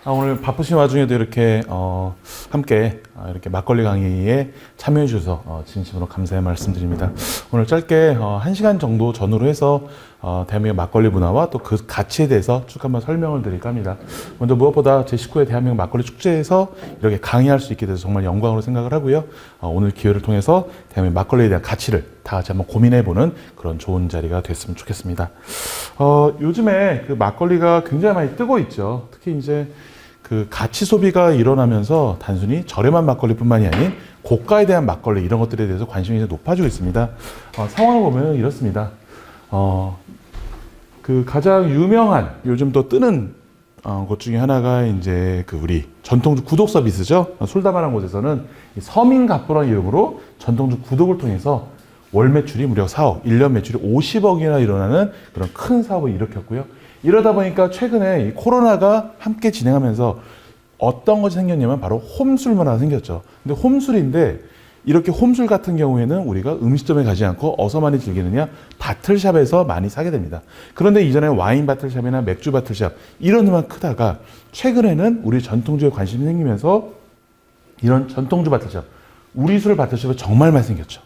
오늘 바쁘신 와중에도 이렇게 함께 이렇게 막걸리 강의에 참여해 주셔서 진심으로 감사의 말씀드립니다. 오늘 짧게 1시간 정도 전후로 해서 대한민국 막걸리 문화와 또 그 가치에 대해서 쭉 한번 설명을 드릴까 합니다. 먼저 무엇보다 제19회 대한민국 막걸리 축제에서 이렇게 강의할 수 있게 돼서 정말 영광으로 생각을 하고요. 오늘 기회를 통해서 대한민국 막걸리에 대한 가치를 다 같이 한번 고민해보는 그런 좋은 자리가 됐으면 좋겠습니다. 요즘에 그 막걸리가 굉장히 많이 뜨고 있죠. 특히 이제 그 가치 소비가 일어나면서 단순히 저렴한 막걸리뿐만이 아닌 고가에 대한 막걸리 이런 것들에 대해서 관심이 이제 높아지고 있습니다. 상황을 보면 이렇습니다. 그 가장 유명한 요즘 또 뜨는 것 중에 하나가 이제 그 우리 전통주 구독 서비스죠. 술다발한 곳에서는 서민갑부라는 이름으로 전통주 구독을 통해서 월 매출이 무려 4억, 1년 매출이 50억이나 일어나는 그런 큰 사업을 일으켰고요. 이러다 보니까 최근에 이 코로나가 함께 진행하면서 어떤 것이 생겼냐면 바로 홈술 문화가 생겼죠. 근데 홈술인데 이렇게 홈술 같은 경우에는 우리가 음식점에 가지 않고 어디서 많이 즐기느냐? 바틀샵에서 많이 사게 됩니다. 그런데 이전에 와인 바틀샵이나 맥주 바틀샵 이런 데만 크다가 최근에는 우리 전통주에 관심이 생기면서 이런 전통주 바틀샵, 우리 술 바틀샵이 정말 많이 생겼죠.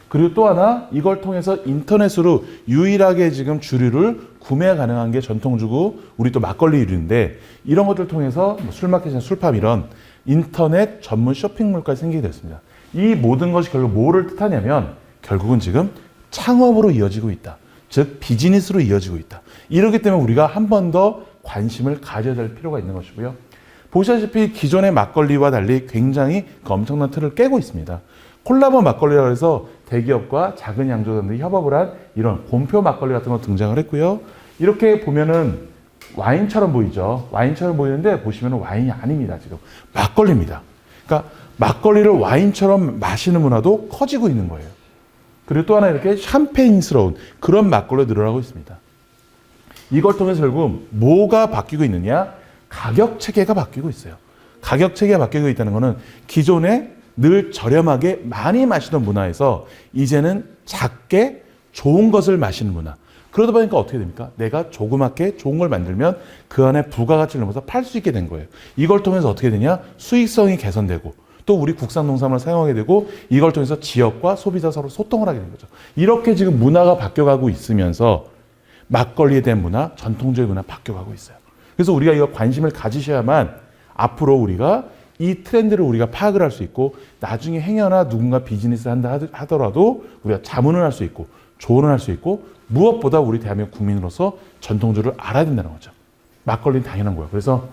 그리고 또 하나 이걸 통해서 인터넷으로 유일하게 지금 주류를 구매 가능한 게 전통주고 우리 또 막걸리류인데 이런 것들 통해서 술마켓이나 술팝 이런 인터넷 전문 쇼핑몰까지 생기게 됐습니다. 이 모든 것이 결국 뭐를 뜻하냐면 결국은 지금 창업으로 이어지고 있다. 즉 비즈니스로 이어지고 있다. 이렇기 때문에 우리가 한 번 더 관심을 가져야 될 필요가 있는 것이고요. 보시다시피 기존의 막걸리와 달리 굉장히 엄청난 틀을 깨고 있습니다. 콜라보 막걸리라고 해서 대기업과 작은 양조장들이 협업을 한 이런 곰표 막걸리 같은 거 등장을 했고요. 이렇게 보면은 와인처럼 보이죠. 와인처럼 보이는데 보시면 와인이 아닙니다. 지금 막걸리입니다. 그러니까 막걸리를 와인처럼 마시는 문화도 커지고 있는 거예요. 그리고 또 하나 이렇게 샴페인스러운 그런 막걸리가 늘어나고 있습니다. 이걸 통해서 결국 뭐가 바뀌고 있느냐? 가격 체계가 바뀌고 있어요. 가격 체계가 바뀌고 있다는 것은 기존에 늘 저렴하게 많이 마시던 문화에서 이제는 작게 좋은 것을 마시는 문화. 그러다 보니까 어떻게 됩니까? 내가 조그맣게 좋은 걸 만들면 그 안에 부가가치를 넘어서 팔 수 있게 된 거예요. 이걸 통해서 어떻게 되냐? 수익성이 개선되고 또 우리 국산 농산물을 사용하게 되고 이걸 통해서 지역과 소비자 서로 소통을 하게 된 거죠. 이렇게 지금 문화가 바뀌어가고 있으면서 막걸리에 대한 문화, 전통주의 문화 바뀌어가고 있어요. 그래서 우리가 이거 관심을 가지셔야만 앞으로 우리가 이 트렌드를 우리가 파악을 할 수 있고 나중에 행여나 누군가 비즈니스 한다 하더라도 우리가 자문을 할 수 있고 조언을 할 수 있고 무엇보다 우리 대한민국 국민으로서 전통주를 알아야 된다는 거죠. 막걸리는 당연한 거예요. 그래서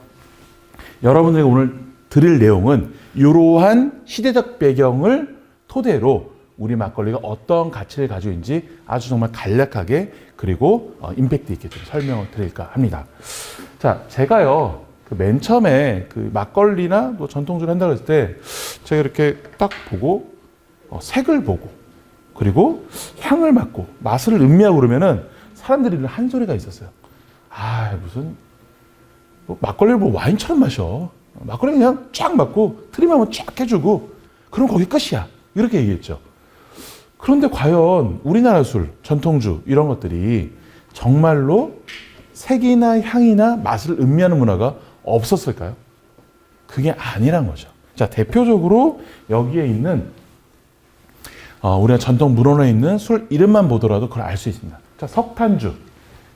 여러분들에게 오늘 드릴 내용은 이러한 시대적 배경을 토대로 우리 막걸리가 어떤 가치를 가지고 있는지 아주 정말 간략하게 그리고 임팩트 있게 좀 설명을 드릴까 합니다. 자, 제가요. 맨 처음에 그 막걸리나 뭐 전통주를 한다고 했을 때 제가 이렇게 딱 보고 색을 보고 그리고 향을 맡고 맛을 음미하고 그러면은 사람들이 한 소리가 있었어요. 무슨 뭐 막걸리를 뭐 와인처럼 마셔. 막걸리 그냥 쫙 맡고 트림하면 쫙 해주고 그럼 거기 끝이야. 이렇게 얘기했죠. 그런데 과연 우리나라 술, 전통주 이런 것들이 정말로 색이나 향이나 맛을 음미하는 문화가 없었을까요? 그게 아니란 거죠. 자, 대표적으로 여기에 있는 우리가 전통 물원에 있는 술 이름만 보더라도 그걸 알 수 있습니다. 자, 석탄주.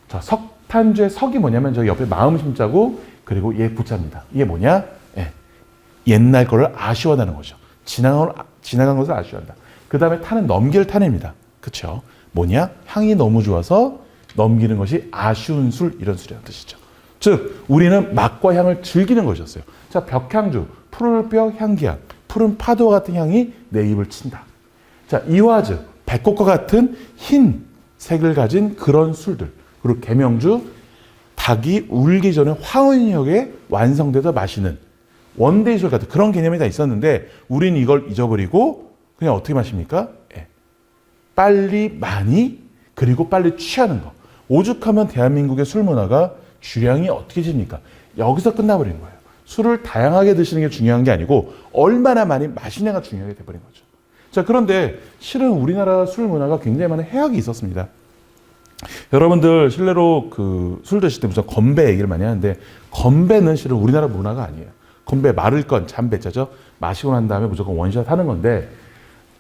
자, 석탄주의 석이 뭐냐면 저기 옆에 마음 심자고 그리고 얘 부자입니다. 이게 뭐냐? 옛날 거를 아쉬워하는 거죠. 지나간 것을 아쉬워한다. 그 다음에 탄은 넘길 탄입니다. 그렇죠? 뭐냐? 향이 너무 좋아서 넘기는 것이 아쉬운 술 이런 술이라는 뜻이죠. 즉 우리는 맛과 향을 즐기는 것이었어요. 자, 벽향주, 푸른 벽 향기향, 푸른 파도와 같은 향이 내 입을 친다. 자, 이화즈, 백곡과 같은 흰 색을 가진 그런 술들. 그리고 계명주, 닭이 울기 전에 화원역에 완성돼서 마시는 원데이 술 같은 그런 개념이 다 있었는데 우린 이걸 잊어버리고 그냥 어떻게 마십니까? 빨리 많이 그리고 빨리 취하는 거. 오죽하면 대한민국의 술 문화가 주량이 어떻게 집니까? 여기서 끝나버린 거예요. 술을 다양하게 드시는 게 중요한 게 아니고 얼마나 많이 마시냐가 중요하게 돼버린 거죠. 자, 그런데 실은 우리나라 술 문화가 굉장히 많은 해악이 있었습니다. 여러분들 실례로 그 술 드실 때 무슨 건배 얘기를 많이 하는데 건배는 실은 우리나라 문화가 아니에요. 건배 마를 건 참배자죠. 마시고 난 다음에 무조건 원샷 하는 건데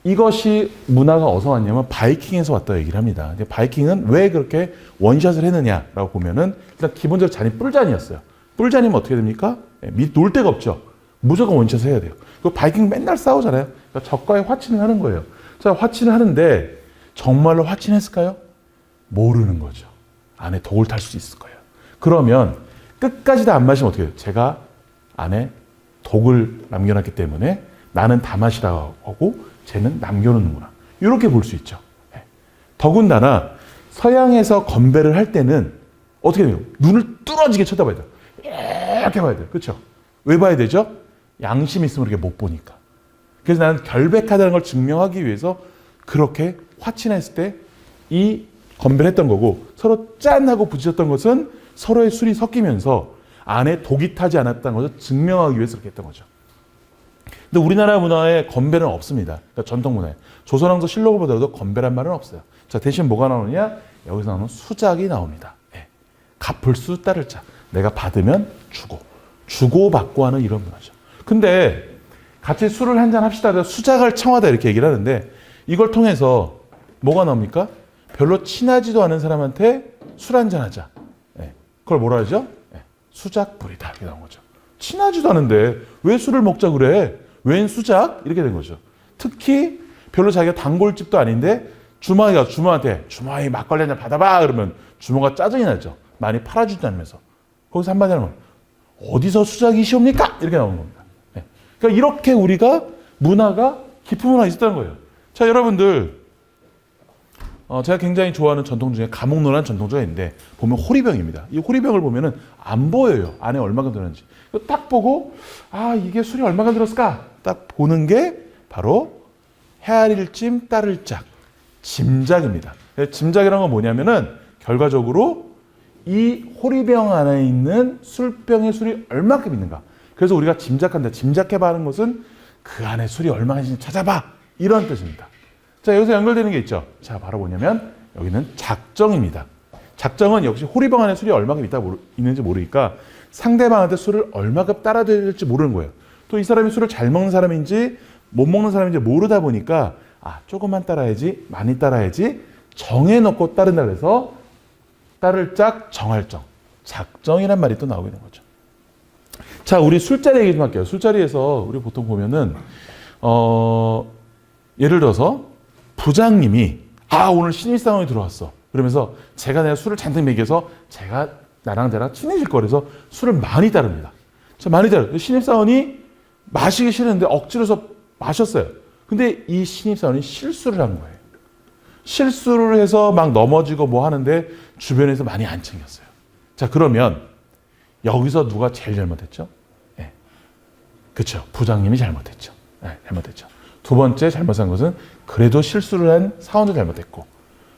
이것이 문화가 어디서 왔냐면 바이킹에서 왔다고 얘기를 합니다. 바이킹은 왜 그렇게 원샷을 했느냐라고 보면은 일단 기본적으로 잔이 뿔잔이었어요. 뿔잔이면 어떻게 됩니까? 놀 데가 없죠. 무조건 원샷을 해야 돼요. 그 바이킹 맨날 싸우잖아요. 그러니까 적과의 화친을 하는 거예요. 자, 화친을 하는데 정말로 화친했을까요? 모르는 거죠. 안에 독을 탈 수 있을 거예요. 그러면 끝까지 다 안 마시면 어떻게 해요? 제가 안에 독을 남겨놨기 때문에 나는 다 마시라고 하고 쟤는 남겨놓는구나. 이렇게 볼 수 있죠. 더군다나 서양에서 건배를 할 때는 어떻게 돼요? 눈을 뚫어지게 쳐다봐야 돼요. 이렇게 봐야 돼요. 그렇죠? 왜 봐야 되죠? 양심이 있으면 이렇게 못 보니까. 그래서 나는 결백하다는 걸 증명하기 위해서 그렇게 화친했을 때 이 건배를 했던 거고 서로 짠 하고 부딪혔던 것은 서로의 술이 섞이면서 안에 독이 타지 않았다는 것을 증명하기 위해서 그렇게 했던 거죠. 근데 우리나라 문화에 건배는 없습니다. 그러니까 전통 문화에. 조선왕조 실록을 보더라도 건배란 말은 없어요. 자, 대신 뭐가 나오느냐? 여기서 나오는 수작이 나옵니다. 예. 갚을 수 따를 자. 내가 받으면 주고. 주고받고 하는 이런 문화죠. 근데 같이 술을 한잔 합시다. 수작을 청하다 이렇게 얘기를 하는데 이걸 통해서 뭐가 나옵니까? 별로 친하지도 않은 사람한테 술 한잔 하자. 예. 그걸 뭐라 하죠? 예. 수작부리다. 이렇게 나온 거죠. 친하지도 않은데 왜 술을 먹자 그래? 웬 수작? 이렇게 된 거죠. 특히 별로 자기가 단골집도 아닌데 주마이가 주마한테 주마이 막걸리 한잔 받아봐 그러면 주마가 짜증이 나죠. 많이 팔아주지도 않으면서. 거기서 한마디 하는 거예요. 어디서 수작이시옵니까? 이렇게 나오는 겁니다. 네. 그러니까 이렇게 우리가 문화가 깊은 문화가 있었다는 거예요. 자, 여러분들 제가 굉장히 좋아하는 전통 중에 가목노라는 전통주가 있는데 보면 호리병입니다. 이 호리병을 보면은 안 보여요. 안에 얼마가 들었는지. 딱 보고 아 이게 술이 얼마가 들었을까? 딱 보는 게 바로 헤아릴찜 따를짝 짐작입니다. 짐작이라는 건 뭐냐면은 결과적으로 이 호리병 안에 있는 술병의 술이 얼마큼 있는가. 그래서 우리가 짐작한다. 짐작해봐 하는 것은 그 안에 술이 얼마나 있는지 찾아봐. 이런 뜻입니다. 자, 여기서 연결되는 게 있죠. 자, 바로 뭐냐면 여기는 작정입니다. 작정은 역시 호리병 안에 술이 얼마큼 있는지 모르니까 상대방한테 술을 얼마큼 따라줘야 될지 모르는 거예요. 또 이 사람이 술을 잘 먹는 사람인지 못 먹는 사람인지 모르다 보니까 아, 조금만 따라야지, 많이 따라야지 정해놓고 따른다 그래서 따를 짝, 정할 정. 작정이란 말이 또 나오게 된 거죠. 자, 우리 술자리 얘기 좀 할게요. 술자리에서 우리 보통 보면은 예를 들어서 부장님이 오늘 신입사원이 들어왔어. 그러면서 내가 술을 잔뜩 먹여서 나랑 친해질 거라서 술을 많이 따릅니다. 자, 많이 따르요. 신입사원이 마시기 싫은데 억지로서 마셨어요. 근데 이 신입사원이 실수를 한 거예요. 실수를 해서 막 넘어지고 뭐 하는데 주변에서 많이 안 챙겼어요. 자, 그러면 여기서 누가 제일 잘못했죠? 네. 그렇죠. 부장님이 잘못했죠. 네, 잘못했죠. 두 번째 잘못한 것은 그래도 실수를 한 사원도 잘못했고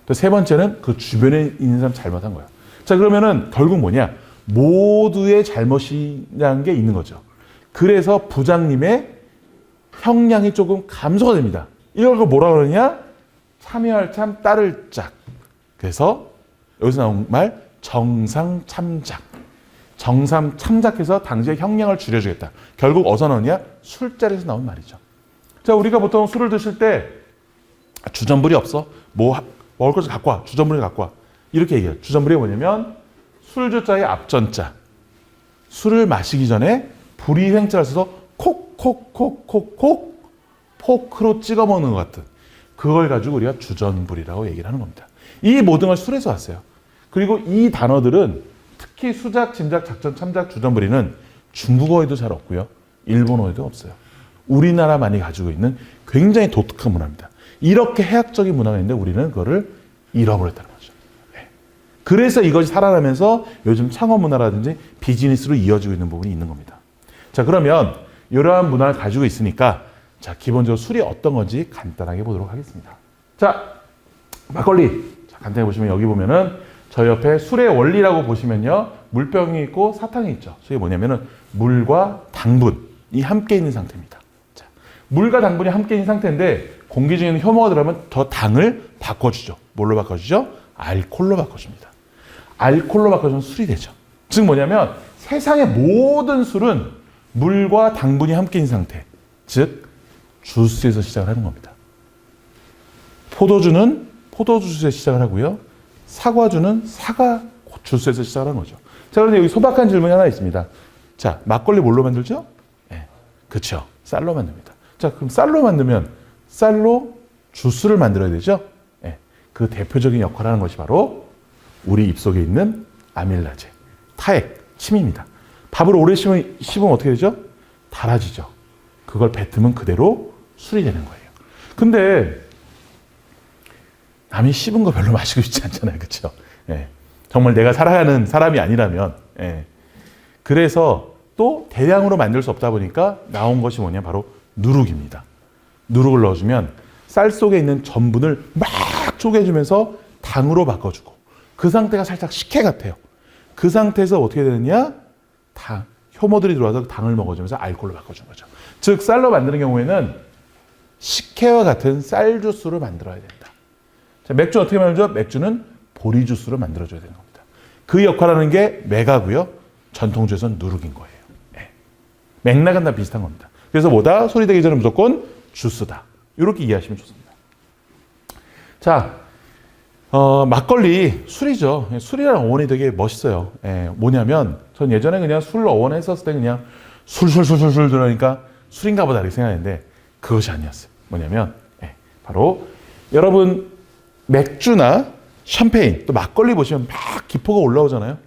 또 세 번째는 그 주변에 있는 사람 잘못한 거야. 자, 그러면은 결국 뭐냐? 모두의 잘못이라는 게 있는 거죠. 그래서 부장님의 형량이 조금 감소가 됩니다. 이걸 뭐라 그러냐? 참여할 참 따를 짝. 그래서 여기서 나온 말 정상참작. 정상참작해서 당시의 형량을 줄여주겠다. 결국 어디서 나오냐? 술자리에서 나온 말이죠. 자, 우리가 보통 술을 드실 때 주전부리 없어? 먹을 것 좀 갖고 와. 주전부리 갖고 와. 이렇게 얘기해요. 주전부리가 뭐냐면 술주자의 앞전자. 술을 마시기 전에 부리 횡자를 써서 콕콕콕콕콕 포크로 찍어 먹는 것 같은 그걸 가지고 우리가 주전부리라고 얘기를 하는 겁니다. 이 모든 걸 술에서 왔어요. 그리고 이 단어들은 특히 수작, 짐작, 작전, 참작, 주전부리는 중국어에도 잘 없고요. 일본어에도 없어요. 우리나라만이 가지고 있는 굉장히 독특한 문화입니다. 이렇게 해학적인 문화가 있는데 우리는 그거를 잃어버렸다는 거죠. 네. 그래서 이것이 살아나면서 요즘 창업 문화라든지 비즈니스로 이어지고 있는 부분이 있는 겁니다. 자, 그러면 이러한 문화를 가지고 있으니까 자, 기본적으로 술이 어떤 건지 간단하게 보도록 하겠습니다. 자, 막걸리. 자, 간단히 보시면 여기 보면은 저 옆에 술의 원리라고 보시면요. 물병이 있고 사탕이 있죠. 이게 뭐냐면은 물과 당분이 함께 있는 상태입니다. 자, 물과 당분이 함께 있는 상태인데 공기 중에 있는 효모가 들어가면 더 당을 바꿔주죠. 뭘로 바꿔주죠? 알코올로 바꿔줍니다. 알코올로 바꿔주면 술이 되죠. 즉 뭐냐면 세상의 모든 술은 물과 당분이 함께인 상태, 즉 주스에서 시작을 하는 겁니다. 포도주는 포도주스에서 시작을 하고요. 사과주는 사과 주스에서 시작을 하는 거죠. 자, 그런데 여기 소박한 질문이 하나 있습니다. 자, 막걸리 뭘로 만들죠? 네, 그렇죠. 쌀로 만듭니다. 자, 그럼 쌀로 만들면 쌀로 주스를 만들어야 되죠? 네, 그 대표적인 역할을 하는 것이 바로 우리 입속에 있는 아밀라제, 타액, 침입니다. 밥을 오래 씹으면 어떻게 되죠? 달아지죠. 그걸 뱉으면 그대로 술이 되는 거예요. 근데 남이 씹은 거 별로 마시고 싶지 않잖아요. 그렇죠? 예. 정말 내가 살아가는 사람이 아니라면. 예. 그래서 또 대량으로 만들 수 없다 보니까 나온 것이 뭐냐, 바로 누룩입니다. 누룩을 넣어주면 쌀 속에 있는 전분을 막 쪼개주면서 당으로 바꿔주고, 그 상태가 살짝 식혜 같아요. 그 상태에서 어떻게 되느냐, 효모들이 들어와서 당을 먹어주면서 알코올로 바꿔주는 거죠. 즉 쌀로 만드는 경우에는 식혜와 같은 쌀 주스를 만들어야 된다. 자, 맥주 어떻게 만들죠? 맥주는 보리 주스로 만들어줘야 되는 겁니다. 그 역할하는 게 메가고요. 전통주에서는 누룩인 거예요. 네. 맥락은 다 비슷한 겁니다. 그래서 뭐다? 소리 되기 전에 무조건 주스다. 이렇게 이해하시면 좋습니다. 자, 막걸리 술이죠. 술이라는 어원이 되게 멋있어요. 예, 뭐냐면 전 예전에 그냥 술 어원 했었을 때 그냥 술술술술술 들으니까 술인가 보다 이렇게 생각했는데 그것이 아니었어요. 뭐냐면 바로 여러분 맥주나 샴페인 또 막걸리 보시면 막 기포가 올라오잖아요.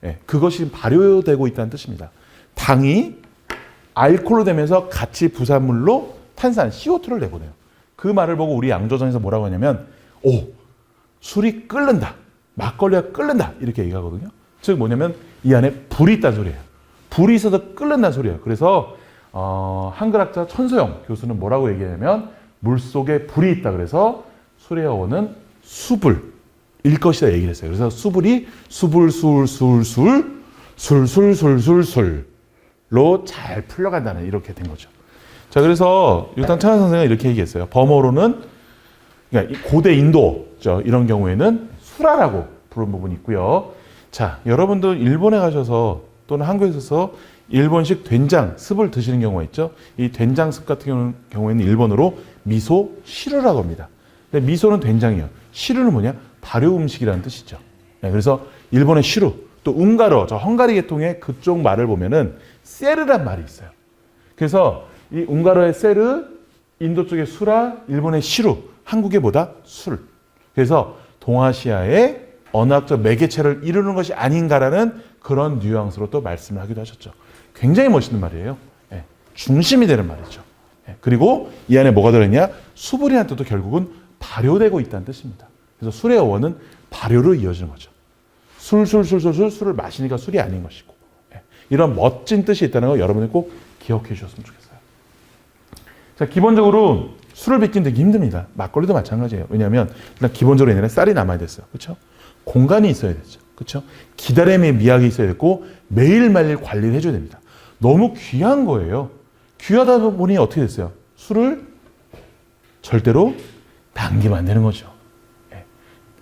예, 그것이 발효되고 있다는 뜻입니다. 당이 알코올로 되면서 같이 부산물로 탄산 CO2를 내보내요. 그 말을 보고 우리 양조장에서 뭐라고 하냐면 술이 끓는다. 막걸리가 끓는다. 이렇게 얘기하거든요. 즉 뭐냐면 이 안에 불이 있다는 소리예요. 불이 있어서 끓는다는 소리예요. 그래서 한글학자 천소영 교수는 뭐라고 얘기하냐면 물속에 불이 있다. 그래서 술의 어원은 수불일 것이다 얘기를 했어요. 그래서 수불이 술술술로 잘 풀려간다는 이렇게 된 거죠. 자, 그래서 일단 천안 선생은 이렇게 얘기했어요. 범어로는 그러니까 고대 인도죠. 이런 경우에는 수라라고 부른 부분이 있고요. 자, 여러분들 일본에 가셔서 또는 한국에서 일본식 된장, 습을 드시는 경우가 있죠. 이 된장 습 같은 경우에는 일본어로 미소 시루라고 합니다. 근데 미소는 된장이에요. 시루는 뭐냐? 발효 음식이라는 뜻이죠. 네, 그래서 일본의 시루, 또 웅가로, 저 헝가리 계통의 그쪽 말을 보면은 세르란 말이 있어요. 그래서 이 웅가로의 세르, 인도 쪽의 수라, 일본의 시루, 한국의 뭐다? 술. 그래서 동아시아의 언어학적 매개체를 이루는 것이 아닌가라는 그런 뉘앙스로 또 말씀을 하기도 하셨죠. 굉장히 멋있는 말이에요. 예, 중심이 되는 말이죠. 예, 그리고 이 안에 뭐가 들어있냐? 수불이라는 뜻도 결국은 발효되고 있다는 뜻입니다. 그래서 술의 어원은 발효로 이어지는 거죠. 술을 마시니까 술이 아닌 것이고. 예, 이런 멋진 뜻이 있다는 거 여러분이 꼭 기억해 주셨으면 좋겠어요. 자, 기본적으로 술을 빚긴 되게 힘듭니다. 막걸리도 마찬가지예요. 왜냐하면 일단 기본적으로 옛날에 쌀이 남아야 됐어요. 그렇죠? 공간이 있어야 되죠. 그렇죠? 기다림의 미학이 있어야 됐고 매일매일 관리를 해줘야 됩니다. 너무 귀한 거예요. 귀하다 보니 어떻게 됐어요? 술을 절대로 남기면 안 되는 거죠. 예.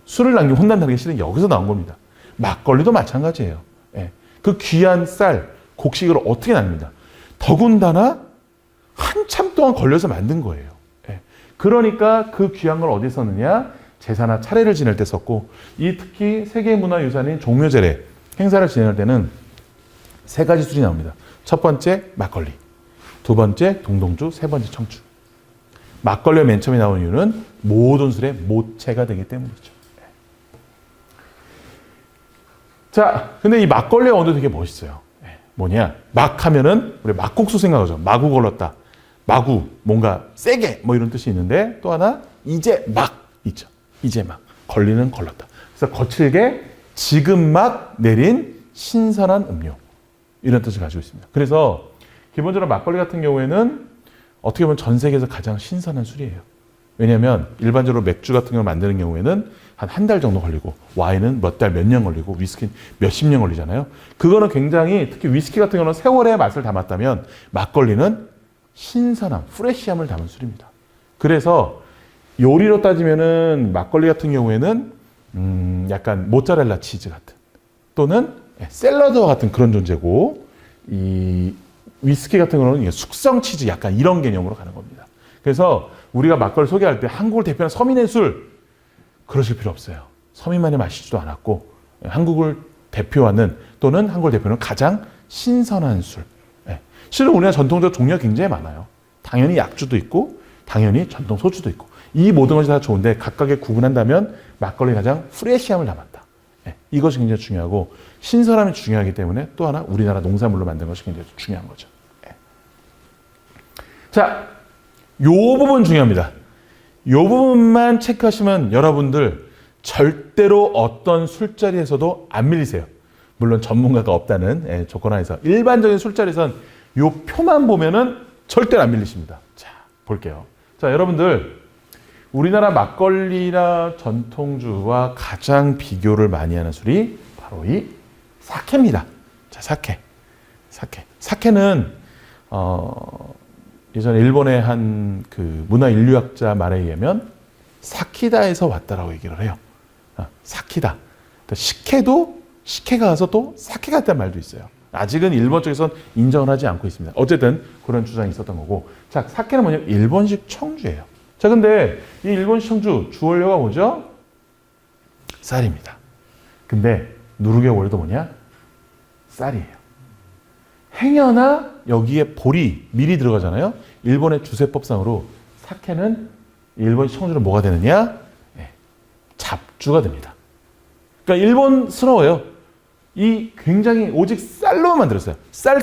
술을 남기면 혼난다는 게 실은 여기서 나온 겁니다. 막걸리도 마찬가지예요. 예. 그 귀한 쌀, 곡식을 어떻게 남깁니다. 더군다나 한참 동안 걸려서 만든 거예요. 예. 그러니까 그 귀한 걸 어디 썼느냐? 제사나 차례를 지낼 때 썼고, 이 특히 세계문화유산인 종묘제례 행사를 진행할 때는 세 가지 술이 나옵니다. 첫 번째 막걸리, 두 번째 동동주, 세 번째 청주. 막걸리가 맨 처음에 나온 이유는 모든 술의 모체가 되기 때문이죠. 자, 근데 이 막걸리의 어원도 되게 멋있어요. 뭐냐? 막 하면은 우리 막국수 생각하죠. 마구 걸렀다. 마구, 뭔가 세게 뭐 이런 뜻이 있는데, 또 하나 이제 막 있죠. 이제 막 걸리는 걸렀다. 그래서 거칠게 지금 막 내린 신선한 음료, 이런 뜻을 가지고 있습니다. 그래서 기본적으로 막걸리 같은 경우에는 어떻게 보면 전 세계에서 가장 신선한 술이에요. 왜냐하면 일반적으로 맥주 같은 걸 만드는 경우에는 한 달 정도 걸리고, 와인은 몇 달, 몇 년 걸리고, 위스키는 몇십 년 걸리잖아요. 그거는 굉장히, 특히 위스키 같은 경우는 세월의 맛을 담았다면 막걸리는 신선함, 프레시함을 담은 술입니다. 그래서 요리로 따지면은 막걸리 같은 경우에는 약간 모짜렐라 치즈 같은 또는 샐러드와 같은 그런 존재고 이 위스키 같은 경우는 숙성 치즈 약간 이런 개념으로 가는 겁니다. 그래서 우리가 막걸리 소개할 때 한국을 대표하는 서민의 술 그러실 필요 없어요. 서민만이 마시지도 않았고 한국을 대표하는 또는 한국을 대표하는 가장 신선한 술. 실은 우리나라 전통적 종류가 굉장히 많아요. 당연히 약주도 있고 당연히 전통 소주도 있고 이 모든 것이 다 좋은데 각각의 구분한다면 막걸리 가장 프레시함을 담았다. 이것이 굉장히 중요하고 신선함이 중요하기 때문에 또 하나 우리나라 농산물로 만든 것이 굉장히 중요한 거죠. 자, 요 부분 중요합니다. 요 부분만 체크하시면 여러분들 절대로 어떤 술자리에서도 안 밀리세요. 물론 전문가가 없다는 조건 하에서 일반적인 술자리에선 요 표만 보면은 절대로 안 밀리십니다. 자, 볼게요. 자, 여러분들 우리나라 막걸리나 전통주와 가장 비교를 많이 하는 술이 바로 이 사케입니다. 자, 사케. 사케는 예전에 일본의 한 그 문화 인류학자 말에 의하면 사키다에서 왔다라고 얘기를 해요. 사키다. 식혜가 가서 또 사케가 됐다는 말도 있어요. 아직은 일본 쪽에서는 인정을 하지 않고 있습니다. 어쨌든 그런 주장이 있었던 거고. 자, 사케는 뭐냐면 일본식 청주예요. 자, 근데 이 일본식 청주 주원료가 뭐죠? 쌀입니다. 근데 누룩의 원료도 뭐냐? 쌀이에요. 행여나 여기에 밀이 들어가잖아요. 일본의 주세법상으로 사케는 일본식 청주는 뭐가 되느냐? 잡주가 됩니다. 그러니까 일본스러워요. 이 굉장히 오직 쌀로만 만들었어요. 쌀.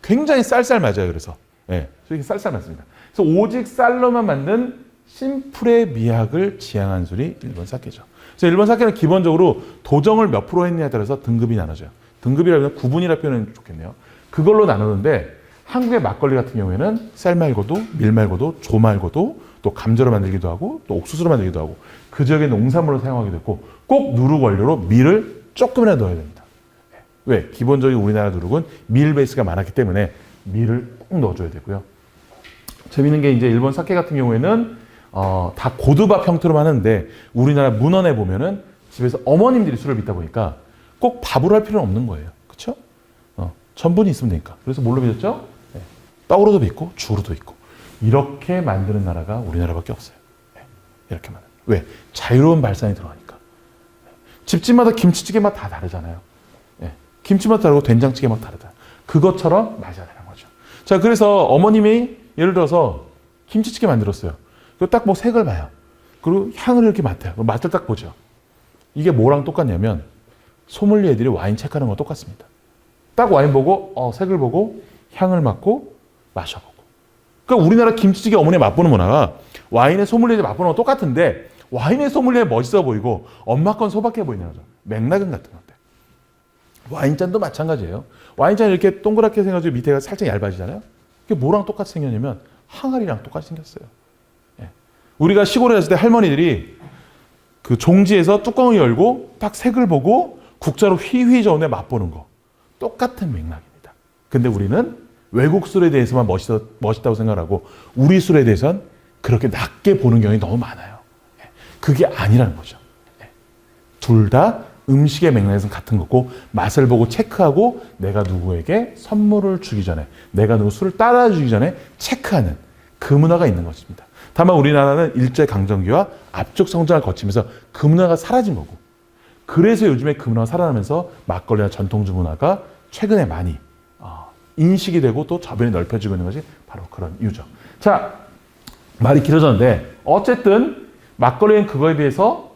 굉장히 쌀 맞아요. 그래서 이렇게 쌀 맞습니다. 그래서 오직 쌀로만 만든 심플의 미학을 지향한 술이 일본 사케죠. 그래서 일본 사케는 기본적으로 도정을 몇 프로 했느냐에 따라서 등급이 나눠져요. 등급이라면 구분이라 표현은 좋겠네요. 그걸로 나누는데 한국의 막걸리 같은 경우에는 쌀 말고도 밀 말고도 조 말고도 또 감자로 만들기도 하고 또 옥수수로 만들기도 하고 그 지역의 농산물로 사용하기도 했고 꼭 누룩 원료로 밀을 조금이라도 넣어야 됩니다. 왜? 기본적인 우리나라 누룩은 밀 베이스가 많았기 때문에 밀을 꼭 넣어줘야 되고요. 재밌는 게 이제 일본 사케 같은 경우에는 다 고두밥 형태로 하는데 우리나라 문헌에 보면은 집에서 어머님들이 술을 빚다 보니까 꼭 밥으로 할 필요는 없는 거예요. 그렇죠? 전분이 있으면 되니까. 그래서 뭘로 빚었죠? 떡으로도 빚고 죽으로도 빚고 이렇게 만드는 나라가 우리나라밖에 없어요. 이렇게 만든. 왜? 자유로운 발상이 들어가니까. 집집마다 김치찌개 맛 다 다르잖아요. 김치 맛 다르고 된장찌개 맛 다르다. 그것처럼 맞아야 되는 거죠. 자, 그래서 어머님이 예를 들어서 김치찌개 만들었어요. 그리고 딱 뭐 색을 봐요. 그리고 향을 이렇게 맡아요. 맛을 딱 보죠. 이게 뭐랑 똑같냐면 소믈리에들이 와인 체크하는 거 똑같습니다. 딱 와인 보고 색을 보고 향을 맡고 마셔보고. 그러니까 우리나라 김치찌개 어머니 맛보는 문화가 와인의 소믈리에 맛보는 거 똑같은데 와인의 소믈리에 멋있어 보이고 엄마 건 소박해 보이는 거죠. 맥락은 같은 건데. 와인잔도 마찬가지예요. 와인잔이 이렇게 동그랗게 생겨가지고 밑에가 살짝 얇아지잖아요. 그게 뭐랑 똑같이 생겼냐면 항아리랑 똑같이 생겼어요. 우리가 시골에 갔을 때 할머니들이 그 종지에서 뚜껑을 열고 딱 색을 보고 국자로 휘휘 저으며 맛보는 거. 똑같은 맥락입니다. 근데 우리는 외국 술에 대해서만 멋있다고 생각하고 우리 술에 대해서는 그렇게 낮게 보는 경향이 너무 많아요. 그게 아니라는 거죠. 둘 다 음식의 맥락에서는 같은 거고 맛을 보고 체크하고 내가 누구에게 선물을 주기 전에 내가 누구 술을 따라주기 전에 체크하는 그 문화가 있는 것입니다. 다만 우리나라는 일제강점기와 압축 성장을 거치면서 그 문화가 사라진 거고 그래서 요즘에 그 문화가 살아나면서 막걸리나 전통주 문화가 최근에 많이 인식이 되고 또 저변이 넓혀지고 있는 것이 바로 그런 이유죠. 자, 말이 길어졌는데 어쨌든 막걸리는 그거에 비해서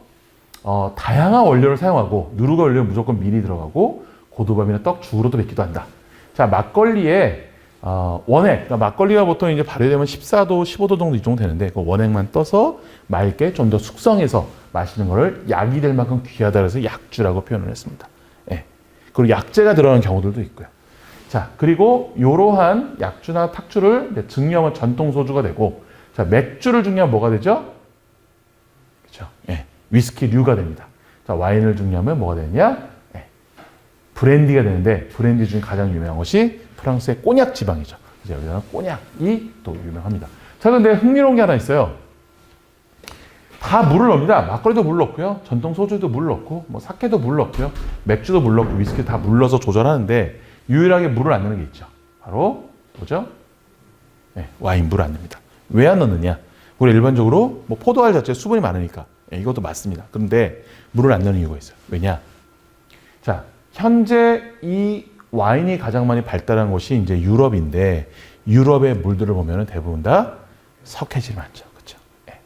다양한 원료를 사용하고 누룩의 원료는 무조건 밀이 들어가고 고두밥이나 떡, 죽으로도 빚기도 한다. 자, 막걸리에 원액, 그러니까 막걸리가 보통 이제 발효되면 14도, 15도 정도 이 정도 되는데 그 원액만 떠서 맑게 좀 더 숙성해서 마시는 거를 약이 될 만큼 귀하다 그래서 약주라고 표현을 했습니다. 그리고 약재가 들어가는 경우들도 있고요. 자, 그리고 이러한 약주나 탁주를 증류하면 전통 소주가 되고, 자, 맥주를 증류하면 뭐가 되죠? 그렇죠. 위스키류가 됩니다. 자, 와인을 증류하면 뭐가 되느냐? 브랜디가 되는데, 브랜디 중에 가장 유명한 것이 프랑스의 꼬냑 지방이죠. 그래서 여기서는 꼬냑이 또 유명합니다. 자, 근데 흥미로운 게 하나 있어요. 다 물을 넣습니다. 막걸리도 물 넣고요. 전통 소주도 물 넣고, 뭐 사케도 물 넣고요. 맥주도 물 넣고, 위스키 다 물 넣어서 조절하는데 유일하게 물을 안 넣는 게 있죠. 바로 뭐죠? 네, 와인 물을 안 넣습니다. 왜 안 넣느냐? 우리 일반적으로 뭐 포도알 자체에 수분이 많으니까 이것도 맞습니다. 그런데 물을 안 넣는 이유가 있어요. 왜냐? 자, 현재 이 와인이 가장 많이 발달한 곳이 이제 유럽인데 유럽의 물들을 보면 대부분 다 석회질이 많죠. 그렇죠? 네.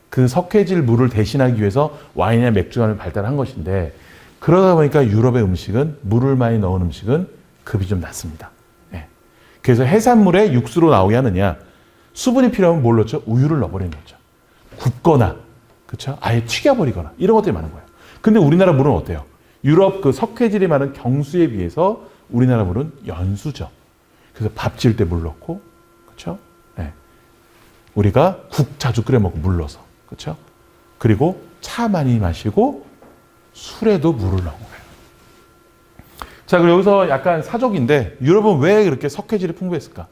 그 석회질 물을 대신하기 위해서 와인이나 맥주가 발달한 것인데 그러다 보니까 유럽의 음식은 물을 많이 넣은 음식은 급이 좀 낮습니다. 네. 그래서 해산물에 육수로 나오게 하느냐? 수분이 필요하면 뭘 넣죠? 우유를 넣어버리는 거죠. 굽거나, 그렇죠? 아예 튀겨버리거나 이런 것들이 많은 거예요. 근데 우리나라 물은 어때요? 유럽 그 석회질이 많은 경수에 비해서 우리나라 물은 연수죠. 그래서 밥 지을 때 물 넣고, 그렇죠? 네. 우리가 국 자주 끓여 먹고 물 넣어서, 그렇죠? 그리고 차 많이 마시고 술에도 물을 넣은 거예요. 자, 그리고 여기서 약간 사족인데 유럽은 왜 그렇게 석회질이 풍부했을까?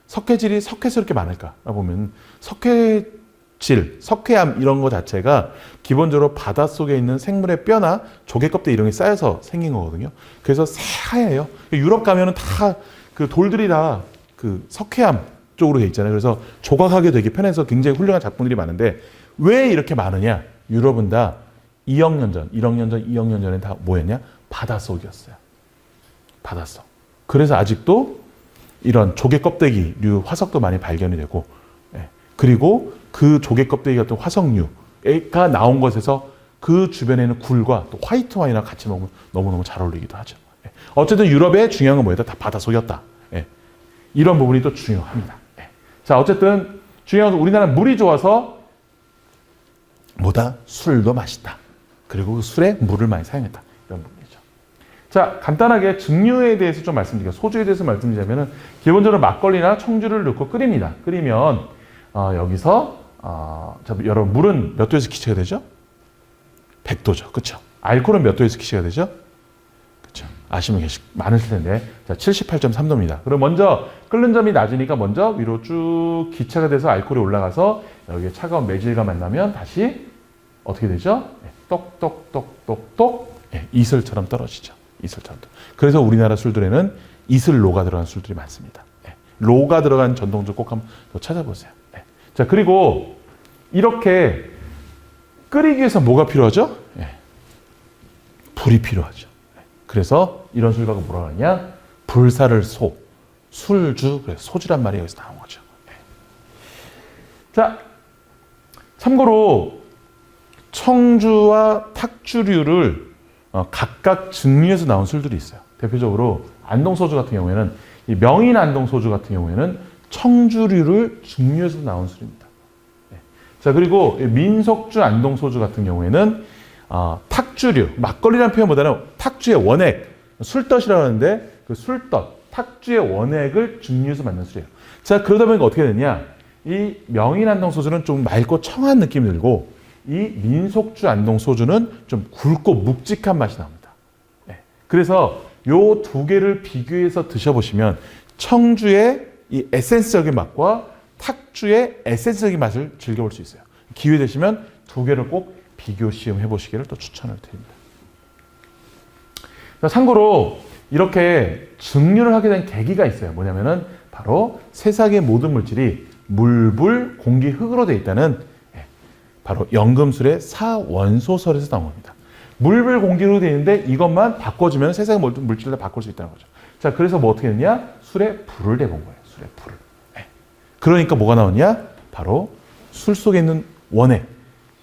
석회질이 석회에서 이렇게 많을까? 보면 석회질, 석회암 이런 거 자체가 기본적으로 바닷속에 있는 생물의 뼈나 조개 껍데기 이런 게 쌓여서 생긴 거거든요. 그래서 새하얘요. 유럽 가면은 다 그 돌들이 다 그 석회암 쪽으로 돼 있잖아요. 그래서 조각하기 되게 편해서 굉장히 훌륭한 작품들이 많은데 왜 이렇게 많으냐? 유럽은 다 2억 년 전, 1억 년 전, 2억 년 전에 다 뭐였냐? 바닷속이었어요. 바닷속. 그래서 아직도 이런 조개 껍데기류 화석도 많이 발견이 되고, 예. 그리고 그 조개 껍데기 같은 화석류가 나온 것에서 그 주변에 있는 굴과 또 화이트 와인이랑 같이 먹으면 너무너무 잘 어울리기도 하죠. 예. 어쨌든 유럽의 중요한 건 뭐였다? 다 바닷속이었다. 예. 이런 부분이 또 중요합니다. 예. 자, 어쨌든 중요한 건 우리나라는 물이 좋아서 뭐다? 술도 맛있다. 그리고 그 술에 물을 많이 사용했다. 이런 부분이죠. 자, 간단하게 증류에 대해서 좀 말씀드릴게요. 소주에 대해서 말씀드리자면 기본적으로 막걸리나 청주를 넣고 끓입니다. 끓이면 여기서 자, 여러분 물은 몇 도에서 기체가 되죠? 100도죠. 그렇죠? 알코올은 몇 도에서 기체가 되죠? 그렇죠? 아시는 분 많으실 텐데 자, 78.3도입니다. 그럼 먼저 끓는 점이 낮으니까 먼저 위로 쭉 기체가 돼서 알코올이 올라가서 여기에 차가운 매질과 만나면 다시 어떻게 되죠? 똑똑똑똑똑 이슬처럼 떨어지죠. 이슬처럼. 그래서 우리나라 술들에는 이슬로가 들어간 술들이 많습니다. 로가 들어간 전통주 꼭 한번 더 찾아보세요. 자, 그리고 이렇게 끓이기 위해서 뭐가 필요하죠? 불이 필요하죠. 그래서 이런 술가가 뭐라 하냐? 불사를 소, 술주, 그래서 소주란 말이 여기서 나온 거죠. 자, 참고로 청주와 탁주류를 각각 증류해서 나온 술들이 있어요. 대표적으로 안동소주 같은 경우에는 이 명인 안동소주 같은 경우에는 청주류를 증류해서 나온 술입니다. 자, 그리고 민속주 안동소주 같은 경우에는 탁주류, 막걸리라는 표현보다는 탁주의 원액, 술덫이라고 하는데 그 술덫, 탁주의 원액을 증류해서 만든 술이에요. 자, 그러다 보니까 어떻게 되냐? 이 명인 안동소주는 좀 맑고 청한 느낌이 들고 이 민속주 안동소주는 좀 굵고 묵직한 맛이 납니다. 그래서 요 두 개를 비교해서 드셔보시면 청주의 이 에센스적인 맛과 탁주의 에센스적인 맛을 즐겨볼 수 있어요. 기회 되시면 두 개를 꼭 비교 시험해 보시기를 또 추천을 드립니다. 참고로 이렇게 증류를 하게 된 계기가 있어요. 뭐냐면은 바로 세상의 모든 물질이 물, 불, 공기, 흙으로 되어 있다는 바로 연금술의 사원소설에서 나온 겁니다. 물, 불, 공기로 되어 있는데 이것만 바꿔주면 세상의 모든 물질을 바꿀 수 있다는 거죠. 자, 그래서 뭐 어떻게 했냐? 술에 불을 대본 거예요. 술에 불을. 그러니까 뭐가 나오냐? 바로 술 속에 있는 원액,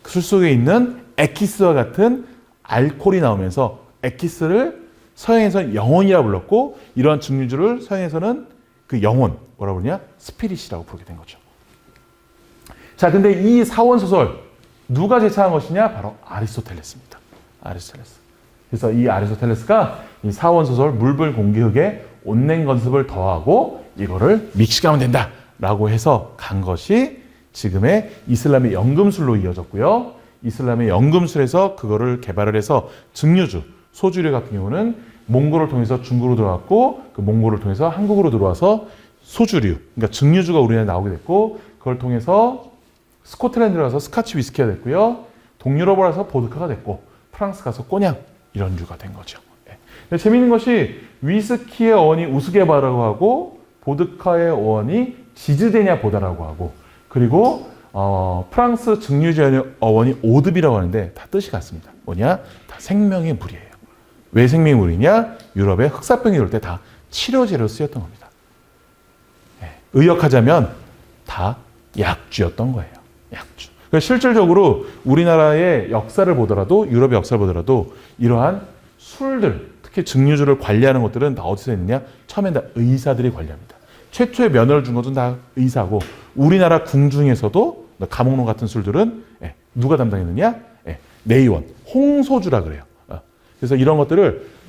술 속에 있는 엑기스와 같은 알코올이 나오면서 엑기스를 서양에서는 영혼이라고 불렀고 이러한 증류주를 서양에서는 그 영혼, 뭐라고 부르냐? 스피릿이라고 부르게 된 거죠. 자, 근데 이 사원소설 누가 제창한 것이냐? 바로 아리스토텔레스입니다. 아리스토텔레스. 그래서 이 아리스토텔레스가 이 사원소설 물불 공기흙에 온냉 건습을 더하고 이거를 믹싱하면 된다 라고 해서 간 것이 지금의 이슬람의 연금술로 이어졌고요. 이슬람의 연금술에서 그거를 개발을 해서 증류주, 소주류 같은 경우는 몽골을 통해서 중국으로 들어왔고 그 몽골을 통해서 한국으로 들어와서 소주류, 그러니까 증류주가 우리나라에 나오게 됐고 그걸 통해서 스코틀랜드로 가서 스카치 위스키가 됐고요. 동유럽으로 가서 보드카가 됐고 프랑스 가서 꼬냑 이런 류가 된 거죠. 근데 재미있는 것이 위스키의 어원이 우스게바라고 하고 보드카의 어원이 지즈데냐 보다라고 하고 그리고 프랑스 증류주의 어원이 오드비라고 하는데 다 뜻이 같습니다. 뭐냐? 다 생명의 물이에요. 왜 생명의 물이냐? 유럽에 흑사병이 올 때 다 치료제로 쓰였던 겁니다. 의역하자면 다 약주였던 거예요. 약주. 그러니까 실질적으로 우리나라의 역사를 보더라도 유럽의 역사를 보더라도 이러한 술들, 특히 증류주를 관리하는 것들은 다 어디서 했느냐? 처음엔 다 의사들이 관리합니다. 최초의 면허를 준 것은 다 의사고 우리나라 궁중에서도 감옥론 같은 술들은 누가 담당했느냐? 내의원, 홍소주라 그래요. 그래서 이런 것들을